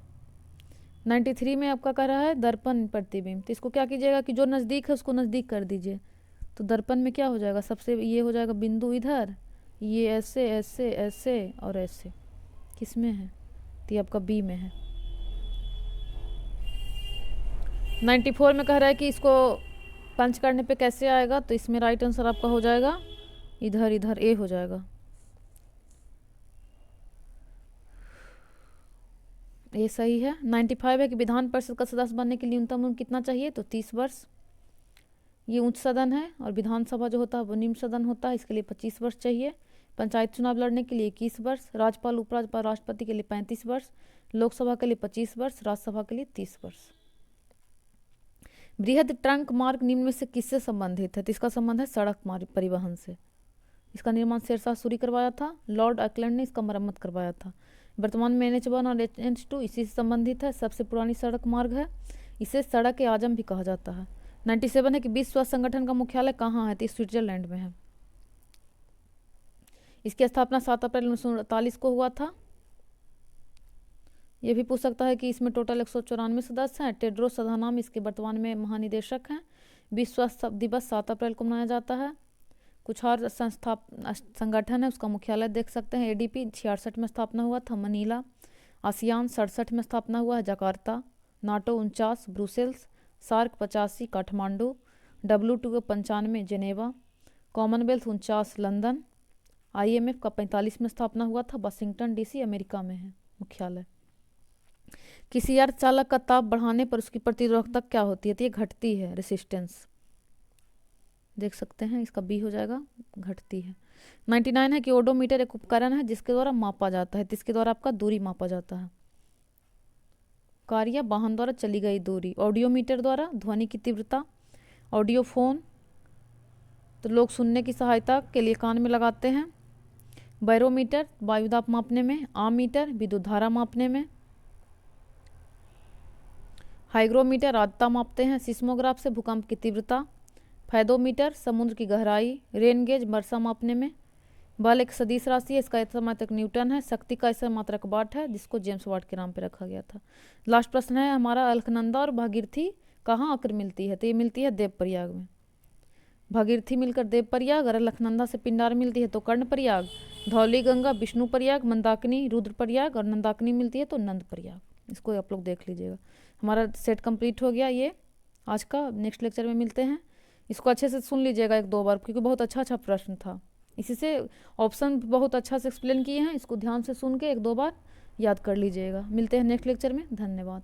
93 में आपका कह रहा है दर्पण प्रतिबिंब, तो इसको क्या कीजिएगा कि जो नज़दीक है उसको नज़दीक कर दीजिए। तो दर्पण में क्या हो जाएगा? सबसे ये हो जाएगा बिंदु इधर, ये ऐसे ऐसे ऐसे और ऐसे, किस में है? तो ये आपका बी में है। 94 में कह रहा है कि इसको पंच करने पे कैसे आएगा, तो इसमें राइट आंसर आपका हो जाएगा इधर, इधर ए हो जाएगा, ये सही है। 95 है कि विधान परिषद का सदस्य बनने के लिए न्यूनतम उम्र कितना चाहिए? तो 30 वर्ष। ये उच्च सदन है, और विधानसभा जो होता है वो निम्न सदन होता है, इसके लिए 25 वर्ष चाहिए। पंचायत चुनाव लड़ने के लिए 21 वर्ष, राज्यपाल, उपराज्यपाल, राष्ट्रपति के लिए 35 वर्ष, लोकसभा के लिए 25 वर्ष, राज्यसभा के लिए 30 वर्ष। बृहद ट्रंक मार्ग निम्न में से किससे संबंधित है? तो इसका संबंध है सड़क मार्ग परिवहन से। इसका निर्माण शेरशाह सूरी करवाया था, लॉर्ड ऑकलैंड ने इसका मरम्मत करवाया था। वर्तमान में NH1 और NH2 इसी से संबंधित है, सबसे पुरानी सड़क मार्ग है, इसे सड़क ए आजम भी कहा जाता है। 97 है कि विश्व स्वास्थ्य संगठन का मुख्यालय कहाँ है, तो स्विट्जरलैंड में है। इसकी स्थापना 7 अप्रैल 1948 को हुआ था। ये भी पूछ सकता है कि इसमें टोटल 194 सदस्य हैं। टेड्रोस अधानोम इसके वर्तमान में महानिदेशक हैं। विश्व स्वास्थ्य दिवस 7 अप्रैल को मनाया जाता है। कुछ और संगठन है, उसका मुख्यालय देख सकते हैं। एडीपी 66 में स्थापना हुआ था, मनीला। आसियान 67 में स्थापना हुआ है, Jakarta. NATO 49, Brussels. SAARC 85, Kathmandu. WTO 95, Geneva. Commonwealth 49, London. IMF का 45 में स्थापना हुआ था, वाशिंगटन DC अमेरिका में है मुख्यालय। किसी अर्धचालक का ताप बढ़ाने पर उसकी प्रतिरोधकता क्या होती है, तो ये घटती है, रेसिस्टेंस देख सकते हैं, इसका बी हो जाएगा, घटती है। 99 है कि ओडोमीटर एक उपकरण है जिसके द्वारा मापा जाता है, जिसके द्वारा आपका दूरी मापा जाता है। कार या वाहन द्वारा चली गई दूरी। ऑडियोमीटर द्वारा ध्वनि की तीव्रता। ऑडियोफोन तो लोग सुनने की सहायता के लिए कान में लगाते हैं। बैरोमीटर वायुदाब मापने में। आममीटर विद्युत धारा मापने में। हाइग्रोमीटर आर्द्रता मापते हैं। सिस्मोग्राफ से भूकंप की तीव्रता। फैदोमीटर समुद्र की गहराई। रेन गेज वर्षा मापने में। बल एक सदिश राशि है, इसका ऐसा मात्रक न्यूटन है। शक्ति का ऐसा मात्रक वाट है, जिसको जेम्स वाट के नाम पे रखा गया था। लास्ट प्रश्न है हमारा, अलकनंदा और भागीरथी कहाँ आकर मिलती है, तो ये मिलती है देवप्रयाग में। भागीरथी मिलकर देवप्रयाग, और अलकनंदा से पिंडार मिलती है तो कर्णप्रयाग। धौली गंगा विष्णुप्रयाग, मंदाकिनी रुद्रप्रयाग, और नंदाकिनी मिलती है तो नंदप्रयाग। इसको आप लोग देख लीजिएगा। हमारा सेट कंप्लीट हो गया ये आज का। नेक्स्ट लेक्चर में मिलते हैं। इसको अच्छे से सुन लीजिएगा 1-2 बार, क्योंकि बहुत अच्छा प्रश्न था। इसी से ऑप्शन बहुत अच्छा से एक्सप्लेन किए हैं, इसको ध्यान से सुन के 1-2 बार याद कर लीजिएगा। मिलते हैं नेक्स्ट लेक्चर में। धन्यवाद।